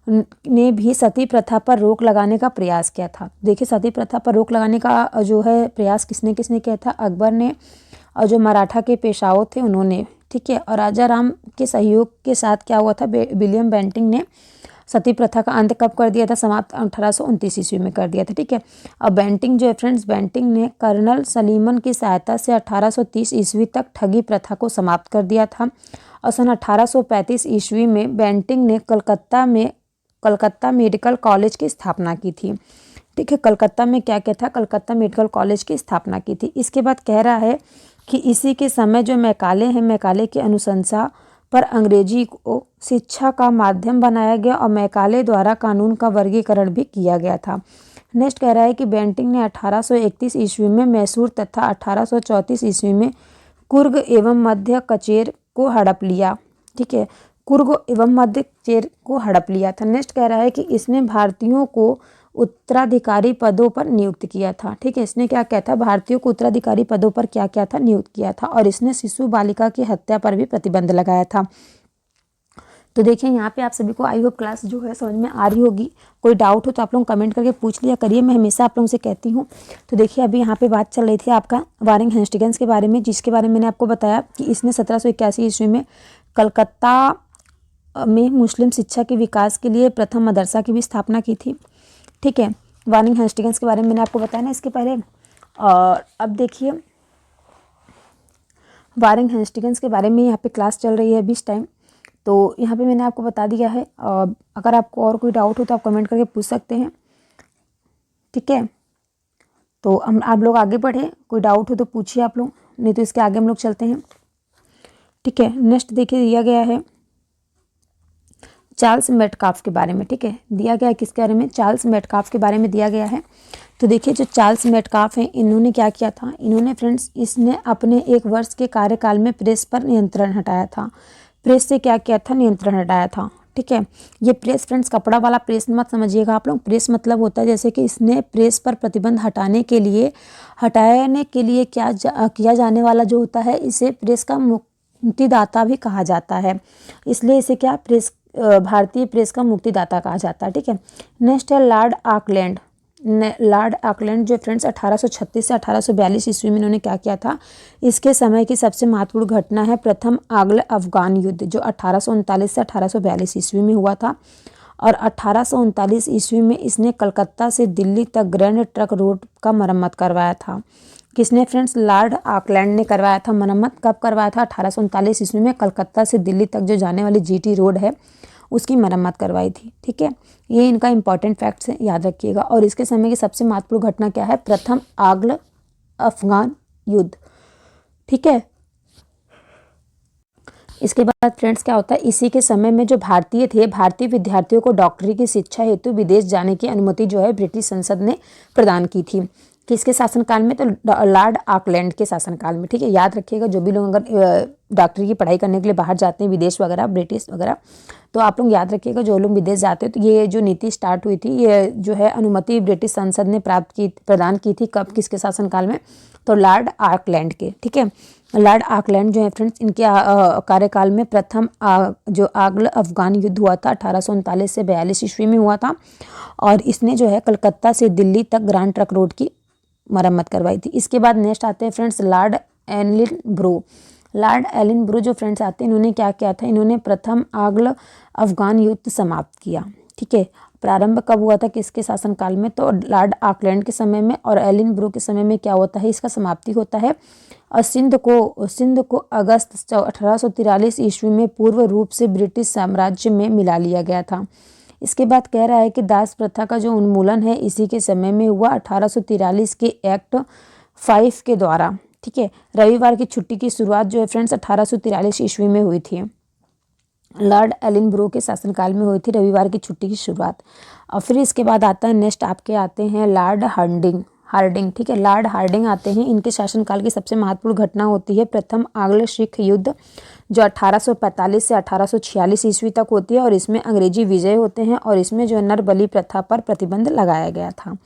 ने भी सती प्रथा पर रोक लगाने का प्रयास किया था। देखिए सती प्रथा पर रोक लगाने का जो है प्रयास किसने किसने किया था? अकबर ने और जो मराठा के पेशवाओं थे उन्होंने। ठीक है। और राजा राम के सहयोग के साथ क्या हुआ था, विलियम बेंटिंग ने सती प्रथा का अंत कब कर दिया था? समाप्त 1829 ईस्वी में कर दिया था। ठीक है। अब बेंटिंग जो है फ्रेंड्स, बेंटिंग ने कर्नल सलीमन की सहायता से 1830 ईस्वी तक ठगी प्रथा को समाप्त कर दिया था। और सन 1835 ईस्वी में बेंटिंग ने कलकत्ता मेडिकल कॉलेज की स्थापना की थी। ठीक है। कलकत्ता में क्या क्या था? कलकत्ता मेडिकल कॉलेज की स्थापना की थी। इसके बाद कह रहा है कि इसी के समय जो मैकाले हैं, मैकाले की अनुशंसा पर अंग्रेजी को शिक्षा का माध्यम बनाया गया और मैकाले द्वारा कानून का वर्गीकरण भी किया गया था। नेक्स्ट कह रहा है कि बेंटिंग ने 1831 ईस्वी में मैसूर तथा 1834 ईस्वी में कुर्ग एवं मध्य कचेर को हड़प लिया। ठीक है, कुर्ग एवं मध्य कचेर को हड़प लिया था। नेक्स्ट कह रहा है कि इसने भारतीयों को उत्तराधिकारी पदों पर नियुक्त किया था। ठीक है, इसने क्या किया था, भारतीयों को उत्तराधिकारी पदों पर क्या किया था, नियुक्त किया था। और इसने शिशु बालिका की हत्या पर भी प्रतिबंध लगाया था। तो देखिए यहाँ पे आप सभी को आई होप क्लास जो है समझ में आ रही होगी। कोई डाउट हो तो आप लोग कमेंट करके पूछ लिया करिए, मैं हमेशा आप लोगों से कहती हूँ। तो देखिए अभी यहाँ पे बात चल रही थी आपका वारेन हेस्टिंग्स के बारे में, जिसके बारे में मैंने आपको बताया कि इसने 1781 ईस्वी में कलकत्ता में मुस्लिम शिक्षा के विकास के लिए प्रथम मदरसा की भी स्थापना की थी। ठीक है, वारेन हेस्टिंग्स के बारे में मैंने आपको बताया ना इसके पहले। और अब देखिए वारेन हेस्टिंग्स के बारे में यहाँ पे क्लास चल रही है अभी इस टाइम। तो यहाँ पे मैंने आपको बता दिया है। अगर आपको और कोई डाउट हो तो आप कमेंट करके पूछ सकते हैं। ठीक है, तो हम आप लोग आगे बढ़े, कोई डाउट हो तो पूछिए आप लोग, नहीं तो इसके आगे हम लोग चलते हैं। ठीक है, नेक्स्ट देखिए दिया गया है चार्ल्स मेटकाफ के बारे में। ठीक है, दिया गया है किसके बारे में, चार्ल्स मेटकाफ के बारे में दिया गया है। तो देखिए जो चार्ल्स मेटकाफ हैं, इन्होंने क्या किया था, इन्होंने फ्रेंड्स इसने अपने 1 वर्ष के कार्यकाल में प्रेस पर नियंत्रण हटाया था। प्रेस से क्या किया था, नियंत्रण हटाया था। ठीक है, ये प्रेस फ्रेंड्स कपड़ा वाला प्रेस मत समझिएगा आप लोग। प्रेस मतलब होता है जैसे कि इसने प्रेस पर प्रतिबंध हटाने के लिए किया जाने वाला जो होता है, इसे प्रेस का मुक्तिदाता भी कहा जाता है। इसलिए इसे क्या भारतीय प्रेस का मुक्तिदाता कहा जाता है। ठीक है, नेक्स्ट है लॉर्ड ऑकलैंड। लॉर्ड ऑकलैंड जो फ्रेंड्स 1836 से 1842 ईस्वी में इन्होंने क्या किया था, इसके समय की सबसे महत्वपूर्ण घटना है प्रथम आंग्ल अफगान युद्ध, जो 1839 से 1842 ईस्वी में हुआ था। और 1839 ईस्वी में इसने कलकत्ता से दिल्ली तक ग्रैंड ट्रंक रोड का मरम्मत करवाया था। किसने फ्रेंड्स, लॉर्ड ऑकलैंड ने करवाया था मरम्मत। कब करवाया था, 1839 ईस्वी में कलकत्ता से दिल्ली तक जो जाने वाली जीटी रोड है उसकी मरम्मत करवाई थी। ठीक है, ये इनका इंपॉर्टेंट फैक्ट्स है, याद रखिएगा। और इसके समय की सबसे महत्वपूर्ण घटना क्या है, प्रथम आंग्ल अफगान युद्ध। ठीक है, इसके बाद फ्रेंड्स क्या होता है, इसी के समय में जो भारतीय थे, भारतीय विद्यार्थियों को डॉक्टरी की शिक्षा हेतु विदेश जाने की अनुमति जो है ब्रिटिश संसद ने प्रदान की थी। किसके शासनकाल में, तो लॉर्ड ऑकलैंड के शासनकाल में। ठीक है, याद रखिएगा जो भी लोग अगर डॉक्टरी की पढ़ाई करने के लिए बाहर जाते हैं, विदेश वगैरह, ब्रिटिश वगैरह, तो आप लोग याद रखिएगा जो लोग विदेश जाते हैं, तो ये जो नीति स्टार्ट हुई थी, ये जो है अनुमति ब्रिटिश संसद ने प्रदान की थी। कब, किसके शासनकाल में, तो लॉर्ड ऑकलैंड के। ठीक है, लॉर्ड ऑकलैंड जो है फ्रेंड्स, इनके कार्यकाल में प्रथम जो आंग्ल अफगान युद्ध हुआ था 1839 से 42 ईस्वी में हुआ था। और इसने जो है कलकत्ता से दिल्ली तक ग्रैंड ट्रंक रोड की मरम्मत करवाई थी। इसके बाद नेक्स्ट आते हैं फ्रेंड्स लॉर्ड एलिनब्रो। लॉर्ड एलिनब्रो जो फ्रेंड्स आते हैं, इन्होंने क्या किया था, इन्होंने प्रथम आंग्ल अफगान युद्ध समाप्त किया। ठीक है, प्रारंभ कब हुआ था, किसके शासनकाल में, तो लॉर्ड ऑकलैंड के समय में। और एलिनब्रो के समय में क्या होता है, इसका समाप्ति होता है। और सिंध को अगस्त 1843 ईस्वी में पूर्ण रूप से ब्रिटिश साम्राज्य में मिला लिया गया था। इसके बाद कह रहा है कि दास प्रथा का जो उन्मूलन है इसी के समय में हुआ 1843 के एक्ट 5 के द्वारा। ठीक है, रविवार की छुट्टी की शुरुआत जो है फ्रेंड्स 1843 ईस्वी में हुई थी। लॉर्ड एलिनब्रो के शासनकाल में हुई थी रविवार की छुट्टी की शुरुआत। और फिर इसके बाद आता है नेक्स्ट आपके आते हैं लॉर्ड हार्डिंग। ठीक है, लॉर्ड हार्डिंग आते हैं। इनके शासनकाल की सबसे महत्वपूर्ण घटना होती है प्रथम आंग्ल सिख युद्ध, जो 1845 से 1846 ईस्वी तक होती है। और इसमें अंग्रेजी विजय होते हैं। और इसमें जो नर बलि प्रथा पर प्रतिबंध लगाया गया था।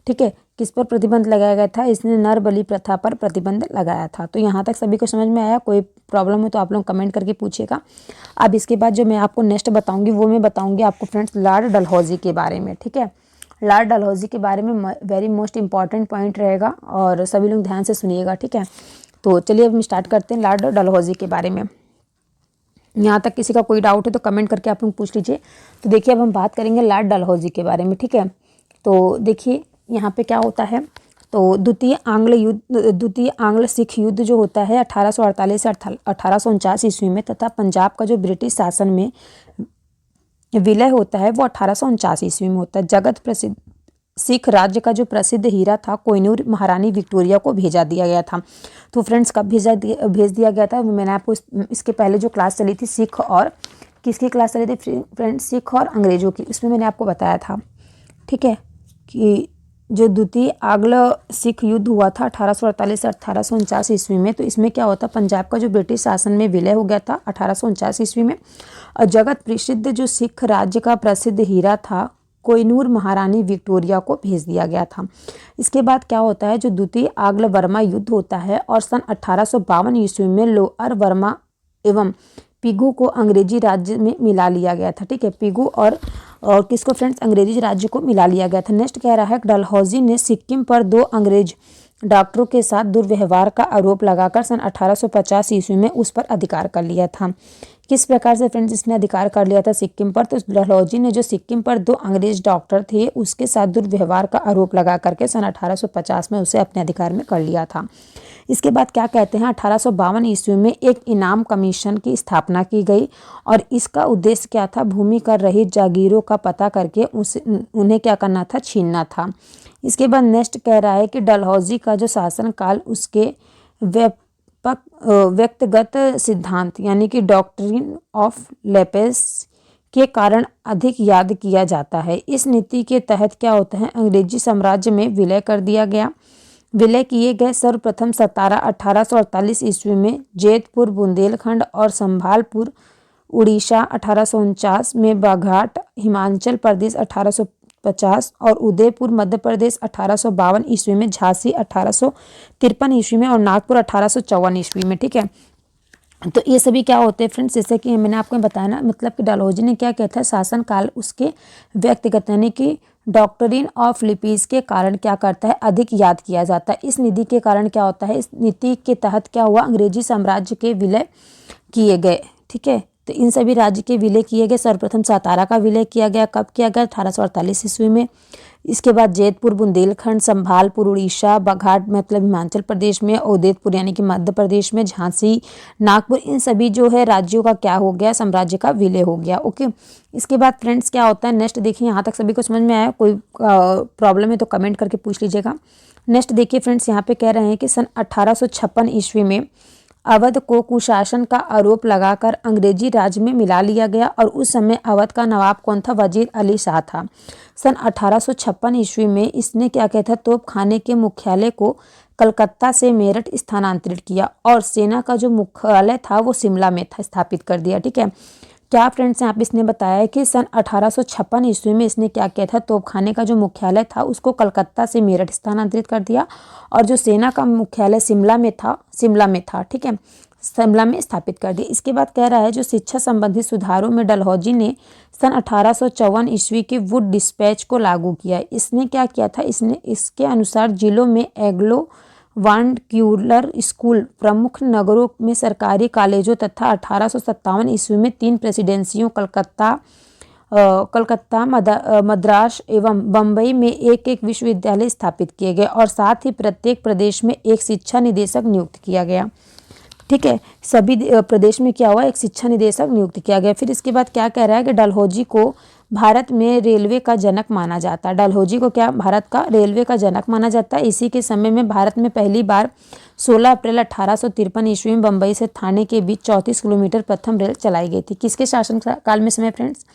ठीक है, किस पर प्रतिबंध लगाया गया था, इसने नर बलि प्रथा पर प्रतिबंध लगाया था। तो यहाँ तक सभी को समझ में आया, कोई प्रॉब्लम हो तो आप लोग कमेंट करके पूछिएगा। अब इसके बाद जो मैं आपको नेक्स्ट बताऊंगी वो मैं बताऊंगी आपको फ्रेंड्स लॉर्ड डलहौजी के बारे में। ठीक है, लॉर्ड डलहौजी के बारे में वेरी मोस्ट इंपॉर्टेंट पॉइंट रहेगा और सभी लोग ध्यान से सुनिएगा। ठीक है, तो चलिए अब हम स्टार्ट करते हैं लॉर्ड डलहौजी के बारे में। यहाँ तक किसी का कोई डाउट है तो कमेंट करके आप लोग पूछ लीजिए। तो देखिए अब हम बात करेंगे लॉर्ड डलहौजी के बारे में। ठीक है, तो देखिए यहाँ पे क्या होता है, तो द्वितीय आंग्ल सिख युद्ध जो होता है 1848 से 1849 ईस्वी में, तथा पंजाब का जो ब्रिटिश शासन में विलय होता है वो 1849 ईस्वी में होता है। जगत प्रसिद्ध सिख राज्य का जो प्रसिद्ध हीरा था कोहिनूर महारानी विक्टोरिया को भेजा दिया गया था। तो फ्रेंड्स कब भेज दिया गया था, मैंने आपको इसके पहले जो क्लास चली थी सिख और किसकी क्लास चली थी फ्रेंड्स, सिख और अंग्रेज़ों की, उसमें मैंने आपको बताया था। ठीक है, कि जो द्वितीय आंग्ल सिख युद्ध हुआ था 1848 से 1849 ईस्वी में, तो इसमें क्या होता, पंजाब का जो ब्रिटिश शासन में विलय हो गया था 1849 ईस्वी में। और जगत प्रसिद्ध जो सिख राज्य का प्रसिद्ध हीरा था कोहिनूर महारानी विक्टोरिया को भेज दिया गया था। इसके बाद क्या होता है, जो द्वितीय आंग्ल बर्मा युद्ध होता है और सन 1852 ईस्वी में लोअर बर्मा एवं पिगू को अंग्रेजी राज्य में मिला लिया गया था। ठीक है, पिगू और किसको फ्रेंड्स, अंग्रेजी राज्य को मिला लिया गया था। नेक्स्ट कह रहा है डलहौजी ने सिक्किम पर 2 अंग्रेज डॉक्टरों के साथ दुर्व्यवहार का आरोप लगाकर सन 1850 ईस्वी में उस पर अधिकार कर लिया था। किस प्रकार से फ्रेंड्स इसने अधिकार कर लिया था सिक्किम पर, तो डलहौजी ने जो सिक्किम पर 2 अंग्रेज डॉक्टर थे उसके साथ दुर्व्यवहार का आरोप लगा करके सन 1850 में उसे अपने अधिकार में कर लिया था। इसके बाद क्या कहते हैं, 1852 ईस्वी में एक इनाम कमीशन की स्थापना की गई और इसका उद्देश्य क्या था, भूमि कर रहित जागीरों का पता करके उन्हें क्या करना था, छीनना था। इसके बाद नेक्स्ट कह रहा है कि डलहौजी का जो शासनकाल उसके व्यक्तिगत सिद्धांत यानी कि डॉक्ट्रिन ऑफ लेपेस के कारण अधिक याद किया जाता है। इस नीति के तहत क्या होता है, अंग्रेजी साम्राज्य में विलय किए गए सर्वप्रथम सतारा 1848 ईस्वी में, जैतपुर बुंदेलखंड और संभालपुर उड़ीसा 1849 में, बाघाट हिमाचल प्रदेश 1850 और उदयपुर मध्य प्रदेश 1852 ईस्वी में, झांसी 1853 ईस्वी में और नागपुर 1854 ईस्वी में। ठीक है, तो ये सभी क्या होते हैं फ्रेंड्स, जैसे कि मैंने आपको बताया ना, मतलब कि डलहौजी ने क्या किया था, शासनकाल उसके व्यक्तिगत यानी कि डॉक्ट्रिन ऑफ लिपीज के कारण क्या करता है, अधिक याद किया जाता है। इस नीति के कारण क्या होता है, इस नीति के तहत क्या हुआ, अंग्रेजी साम्राज्य के विलय किए गए। ठीक है, तो इन सभी राज्य के विलय किए गए। सर्वप्रथम सातारा का विलय किया गया, कब किया गया, 1848 ईस्वी में। इसके बाद जैतपुर बुंदेलखंड, संभालपुर उड़ीसा, बाघाट मतलब हिमाचल प्रदेश में, उदयपुर यानी कि मध्य प्रदेश में, झांसी, नागपुर, इन सभी जो है राज्यों का क्या हो गया, साम्राज्य का विलय हो गया। ओके, इसके बाद फ्रेंड्स क्या होता है, नेक्स्ट देखिए, यहाँ तक सभी को समझ में आया, कोई प्रॉब्लम है तो कमेंट करके पूछ लीजिएगा। नेक्स्ट देखिए फ्रेंड्स, यहाँ पे कह रहे हैं कि सन 1856 ईस्वी में अवध को कुशासन का आरोप लगाकर अंग्रेजी राज में मिला लिया गया और उस समय अवध का नवाब कौन था, वजीर अली शाह था। सन 1856 ईस्वी में इसने क्या किया था, तोपखाने के मुख्यालय को कलकत्ता से मेरठ स्थानांतरित किया और सेना का जो मुख्यालय था वो शिमला में था, स्थापित कर दिया। ठीक है, क्या फ्रेंड्स यहाँ पे इसने बताया है कि सन 1856 ईस्वी में इसने क्या किया था, तोपखाने का जो मुख्यालय था उसको कलकत्ता से मेरठ स्थानांतरित कर दिया और जो सेना का मुख्यालय शिमला में था। ठीक है, शिमला में स्थापित कर दिया। इसके बाद कह रहा है जो शिक्षा संबंधी सुधारों में डलहौजी ने सन 1854 ईस्वी के वुड डिस्पैच को लागू किया। इसने क्या किया था, इसके अनुसार जिलों में एग्लो वांडक्यूलर स्कूल, प्रमुख नगरों में सरकारी कॉलेजों तथा 1857 ईस्वी में 3 प्रेसिडेंसियों कलकत्ता, मद्रास एवं बम्बई में एक विश्वविद्यालय स्थापित किए गए और साथ ही प्रत्येक प्रदेश में एक शिक्षा निदेशक नियुक्त किया गया। ठीक है, सभी प्रदेश में क्या हुआ, एक शिक्षा निदेशक नियुक्त किया गया। फिर इसके बाद क्या कह रहा है कि डलहौजी को भारत में रेलवे का जनक माना जाता है। डलहौजी को क्या भारत का रेलवे का जनक माना जाता है। इसी के समय में भारत में पहली बार 16 अप्रैल 1853 ईस्वी में बम्बई से थाने के बीच 34 किलोमीटर प्रथम रेल चलाई गई थी। किसके शासन काल में समय फ्रेंड्स,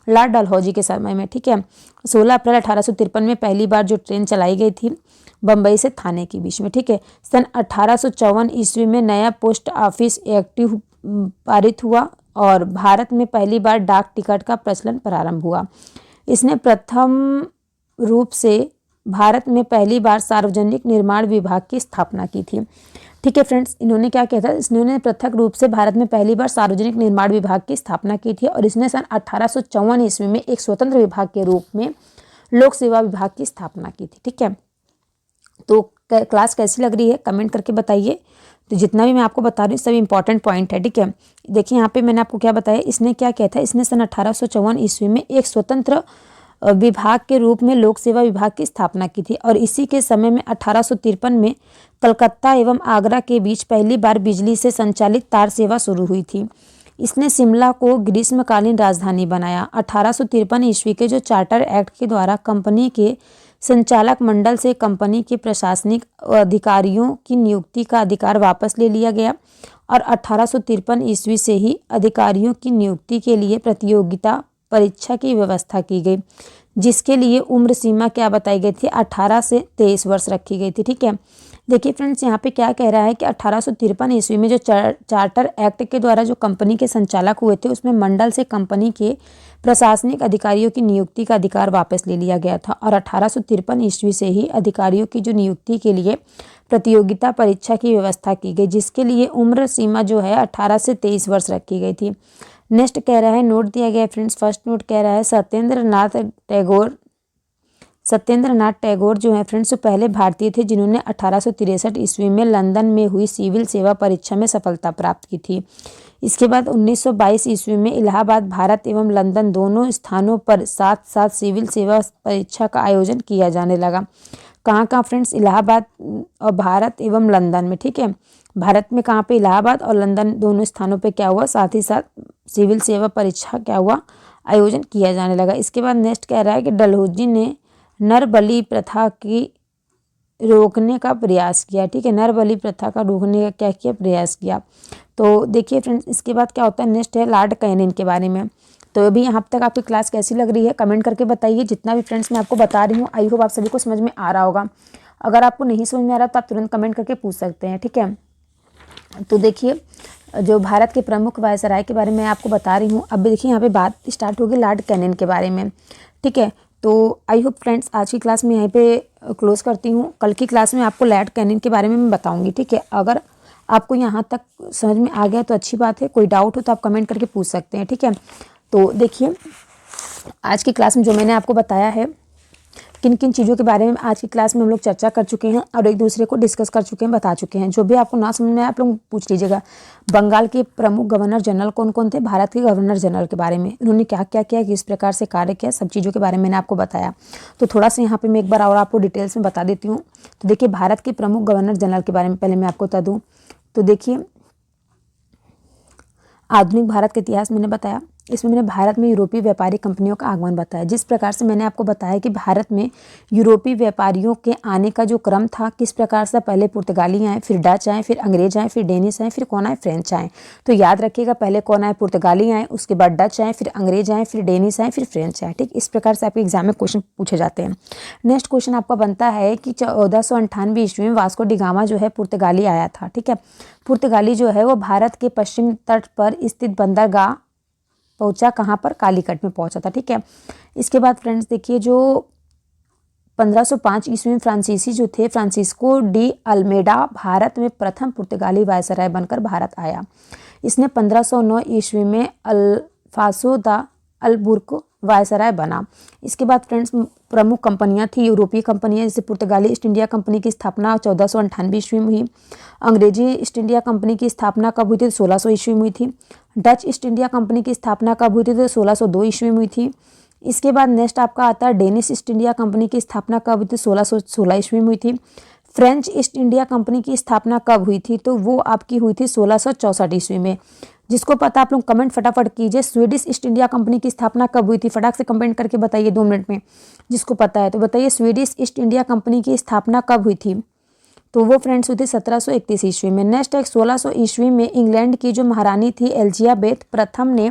लॉर्ड डलहौजी के समय में। ठीक है, 16 अप्रैल 1853 में पहली बार जो ट्रेन चलाई गई थी बम्बई से थाने के बीच में। ठीक है, सन 1854 ईस्वी में नया पोस्ट ऑफिस एक्ट पारित हुआ और भारत में पहली बार डाक टिकट का प्रचलन प्रारंभ हुआ। इसने प्रथम रूप से भारत में पहली बार सार्वजनिक निर्माण विभाग की स्थापना की थी। ठीक है फ्रेंड्स, इन्होंने क्या किया था, इन्होंने पृथक रूप से भारत में पहली बार सार्वजनिक निर्माण विभाग की स्थापना की थी और इसने सन 1854 ईस्वी में एक स्वतंत्र विभाग के रूप में लोक सेवा विभाग की स्थापना की थी। ठीक है, तो क्लास कैसी लग रही है कमेंट करके बताइए। तो जितना भी मैं आपको बता रही हूँ सभी इंपॉर्टेंट पॉइंट है। ठीक है, देखिए यहाँ पे मैंने आपको क्या बताया, इसने क्या किया था, इसने सन 1854 ईस्वी में एक स्वतंत्र विभाग के रूप में लोक सेवा विभाग की स्थापना की थी और इसी के समय में 1853 में कलकत्ता एवं आगरा के बीच पहली बार बिजली से संचालित तार सेवा शुरू हुई थी। इसने शिमला को ग्रीष्मकालीन राजधानी बनाया। 1853 ईस्वी के जो चार्टर एक्ट के द्वारा कंपनी के संचालक मंडल से कंपनी के प्रशासनिक अधिकारियों की नियुक्ति का अधिकार वापस ले लिया गया और 1853 ईस्वी से ही अधिकारियों की नियुक्ति के लिए प्रतियोगिता परीक्षा की व्यवस्था की गई, जिसके लिए उम्र सीमा क्या बताई गई थी, 18 से 23 वर्ष रखी गई थी। ठीक है, देखिए फ्रेंड्स यहाँ पे क्या कह रहा है कि 1853 ईस्वी में जो चार्टर एक्ट के द्वारा जो कंपनी के संचालक हुए थे, उसमें मंडल से कंपनी के प्रशासनिक अधिकारियों की नियुक्ति का अधिकार वापस ले लिया गया था और 1853 ईस्वी से ही अधिकारियों की जो नियुक्ति के लिए प्रतियोगिता परीक्षा की व्यवस्था की गई, जिसके लिए उम्र सीमा जो है 18 से 23 वर्ष रखी गई थी। नेक्स्ट कह रहा है, नोट दिया गया फ्रेंड्स, फर्स्ट नोट कह रहा है सत्येंद्र नाथ टैगोर जो है फ्रेंड्स वो पहले भारतीय थे जिन्होंने 1863 ईस्वी में लंदन में हुई सिविल सेवा परीक्षा में सफलता प्राप्त की थी। इसके बाद 1922 ईस्वी में इलाहाबाद, भारत एवं लंदन दोनों स्थानों पर साथ साथ सिविल सेवा परीक्षा का आयोजन किया जाने लगा। कहाँ कहाँ फ्रेंड्स, इलाहाबाद और भारत एवं लंदन में। ठीक है, भारत में कहाँ पे, इलाहाबाद और लंदन दोनों स्थानों पे क्या हुआ, साथ ही साथ सिविल सेवा परीक्षा क्या हुआ, आयोजन किया जाने लगा। इसके बाद नेक्स्ट कह रहा है कि डलहौजी ने नर बलि प्रथा की रोकने का प्रयास किया। ठीक है, नर बलि प्रथा का रोकने का क्या किया, प्रयास किया। तो देखिए फ्रेंड्स, इसके बाद क्या होता है, नेक्स्ट है लॉर्ड कैनिंग के बारे में। तो अभी यहाँ तक आपकी क्लास कैसी लग रही है कमेंट करके बताइए। जितना भी फ्रेंड्स मैं आपको बता रही हूँ, आई होप आप सभी को समझ में आ रहा होगा। अगर आपको नहीं समझ में आ रहा तो आप तुरंत कमेंट करके पूछ सकते हैं। ठीक है, तो देखिए जो भारत के प्रमुख वायसराय के बारे में आपको बता रही हूँ। अब देखिए यहाँ पे बात स्टार्ट होगी लॉर्ड कैनिंग के बारे में। ठीक है, तो आई होप फ्रेंड्स आज की क्लास में यहीं पे क्लोज करती हूँ। कल की क्लास में आपको लॉर्ड कैनिंग के बारे में मैं बताऊँगी। ठीक है, अगर आपको यहाँ तक समझ में आ गया तो अच्छी बात है, कोई डाउट हो तो आप कमेंट करके पूछ सकते हैं। ठीक है, तो देखिए आज की क्लास में जो मैंने आपको बताया है, किन किन चीज़ों के बारे में आज की क्लास में हम लोग चर्चा कर चुके हैं और एक दूसरे को डिस्कस कर चुके हैं, बता चुके हैं। जो भी आपको ना समझ में आए आप लोग पूछ लीजिएगा। बंगाल के प्रमुख गवर्नर जनरल कौन कौन थे, भारत के गवर्नर जनरल के बारे में, उन्होंने क्या क्या किया, किस प्रकार से कार्य किया, सब चीज़ों के बारे में मैंने आपको बताया। तो थोड़ा सा यहाँ पर मैं एक बार और आपको डिटेल्स में बता देती हूँ। तो देखिए भारत के प्रमुख गवर्नर जनरल के बारे में पहले मैं आपको बता दूँ। तो देखिए आधुनिक भारत का इतिहास मैंने बताया, इसमें मैंने भारत में यूरोपीय व्यापारी कंपनियों का आगमन बताया। जिस प्रकार से मैंने आपको बताया कि भारत में यूरोपीय व्यापारियों के आने का जो क्रम था, किस प्रकार से पहले पुर्तगाली आए, फिर डच आए, फिर अंग्रेज आए, फिर डेनिश आए, फिर कौन आए, फ्रेंच आए। तो याद रखिएगा, पहले कौन आए, पुर्तगाली आए, उसके बाद डच आए, फिर अंग्रेज आए, फिर डेनिश आए, फिर फ्रेंच आए। ठीक, इस प्रकार से आपके एग्जाम में क्वेश्चन पूछे जाते हैं। नेक्स्ट क्वेश्चन आपका बनता है कि 1498 ईस्वी में वास्को डी गामा जो है पुर्तगाली आया था। ठीक है, पुर्तगाली जो है वो भारत के पश्चिम तट पर स्थित बंदरगाह पहुंचा, कहाँ पर, कालीकट में पहुंचा था। ठीक है, इसके बाद फ्रेंड्स देखिए जो 1505 ईस्वी में फ्रांसीसी जो थे, फ्रांसिस्को डी अल्मेडा भारत में प्रथम पुर्तगाली वायसराय बनकर भारत आया। इसने 1509 ईस्वी में अल्फासो दा अलबुर्क वायसराय बना। इसके बाद फ्रेंड्स प्रमुख कंपनियां थी, यूरोपीय कंपनियां, जैसे पुर्तगाली ईस्ट इंडिया कंपनी की स्थापना 1498 ईस्वी में हुई। अंग्रेजी ईस्ट इंडिया कंपनी की स्थापना कब हुई थी, 1600 ईस्वी में हुई थी। डच ईस्ट इंडिया कंपनी की स्थापना कब हुई थी, तो 1602 ईस्वी में हुई थी। इसके बाद नेक्स्ट आपका आता है डेनिश ईस्ट इंडिया कंपनी की स्थापना कब हुई थी, 1616 ईस्वी में हुई थी। फ्रेंच ईस्ट इंडिया कंपनी की स्थापना कब हुई थी, तो वो आपकी हुई थी 1664 ईस्वी में। जिसको पता आप लोग कमेंट फटाफट कीजिए। स्वीडिश ईस्ट इंडिया कंपनी की स्थापना कब हुई थी, फटाक से कमेंट करके बताइए 2 मिनट में। जिसको पता है तो बताइए स्वीडिश ईस्ट इंडिया कंपनी की स्थापना कब हुई थी, तो वो फ्रेंड्स हुई थी 1731 ईस्वी में। नेक्स्ट एक 1600 ईस्वी में इंग्लैंड की जो महारानी थी एलिजाबेथ प्रथम ने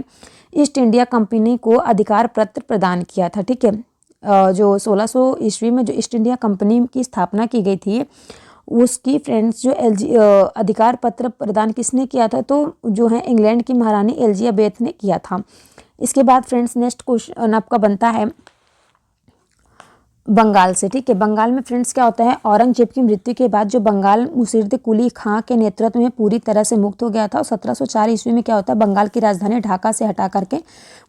ईस्ट इंडिया कंपनी को अधिकार पत्र प्रदान किया था। ठीक है, जो 1600 ईस्वी में जो ईस्ट इंडिया कंपनी की स्थापना की गई थी, उसकी फ्रेंड्स जो अधिकार पत्र प्रदान किसने किया था, तो जो है इंग्लैंड की महारानी एलिजाबेथ ने किया था। इसके बाद फ्रेंड्स नेक्स्ट क्वेश्चन आपका बनता है बंगाल से। ठीक है, बंगाल में फ्रेंड्स क्या होता है, औरंगजेब की मृत्यु के बाद जो बंगाल मुर्शिद कुली खां के नेतृत्व में पूरी तरह से मुक्त हो गया था। और 1704 ईस्वी में क्या होता है, बंगाल की राजधानी ढाका से हटा करके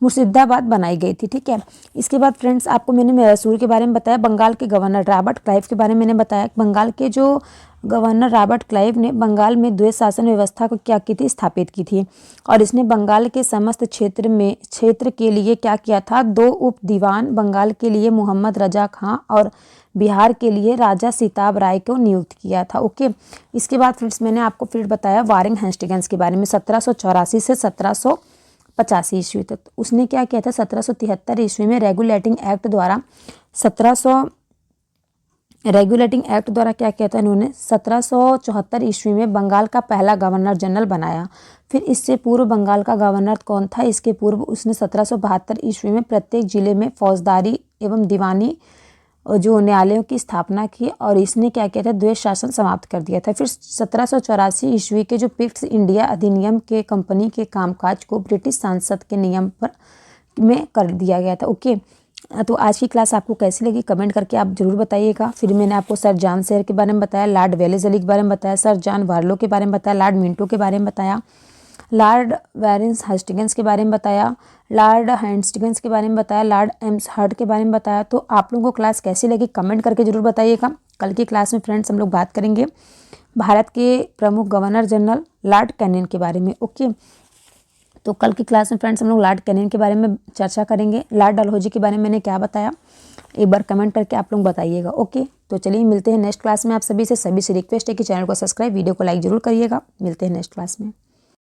मुर्शिदाबाद बनाई गई थी। ठीक है, इसके बाद फ्रेंड्स आपको मैंने मैसूर के बारे में बताया, बंगाल के गवर्नर रॉबर्ट क्लाइव के बारे में मैंने बताया। बंगाल के जो गवर्नर रॉबर्ट क्लाइव ने बंगाल में द्वैत शासन व्यवस्था को क्या की थी, स्थापित की थी। और इसने बंगाल के समस्त क्षेत्र के लिए क्या किया था, 2 उप दीवान, बंगाल के लिए मोहम्मद रजा खां और बिहार के लिए राजा सीताब राय को नियुक्त किया था। ओके, इसके बाद फ्रेंड्स मैंने आपको फिर बताया वारेन हेस्टिंग्स के बारे में 1784 से 1785 ईस्वी तक। उसने क्या किया था, 1773 ईस्वी में रेगुलेटिंग एक्ट द्वारा रेगुलेटिंग एक्ट द्वारा क्या किया था इन्होंने 1774 ईस्वी में बंगाल का पहला गवर्नर जनरल बनाया। फिर इससे पूर्व बंगाल का गवर्नर कौन था? इसके पूर्व उसने 1772 ईस्वी में प्रत्येक जिले में फौजदारी एवं दीवानी जो न्यायालयों की स्थापना की और इसने क्या किया था? द्वेष शासन समाप्त कर दिया था। फिर 1784 ईस्वी के जो पिट्स इंडिया अधिनियम के कंपनी के कामकाज को ब्रिटिश संसद के नियम पर में कर दिया गया था। ओके, तो आज की क्लास आपको कैसी लगी कमेंट करके आप जरूर बताइएगा। फिर मैंने आपको सर जॉन सेयर के बारे में बताया, लॉर्ड वेलेस्ली के बारे में बताया, सर जॉन बार्लो के बारे में बताया, लॉर्ड मिंटो के बारे में बताया, लॉर्ड वारेन हेस्टिंग्स के बारे में बताया, लॉर्ड हेस्टिंग्स के बारे में बताया, लॉर्ड एम्सहर्स्ट के बारे में बताया। तो आप लोगों को क्लास कैसी लगी कमेंट करके जरूर बताइएगा। कल की क्लास में फ्रेंड्स हम लोग बात करेंगे भारत के प्रमुख गवर्नर जनरल लॉर्ड कैनिंग के बारे में। ओके, तो कल की क्लास में फ्रेंड्स हम लोग लॉर्ड कैनिंग के बारे में चर्चा करेंगे। लॉर्ड डलहौजी के बारे में मैंने क्या बताया एक बार कमेंट करके आप लोग बताइएगा। ओके, तो चलिए मिलते हैं नेक्स्ट क्लास में। आप सभी से रिक्वेस्ट है कि चैनल को सब्सक्राइब, वीडियो को लाइक जरूर करिएगा। मिलते हैं नेक्स्ट क्लास में।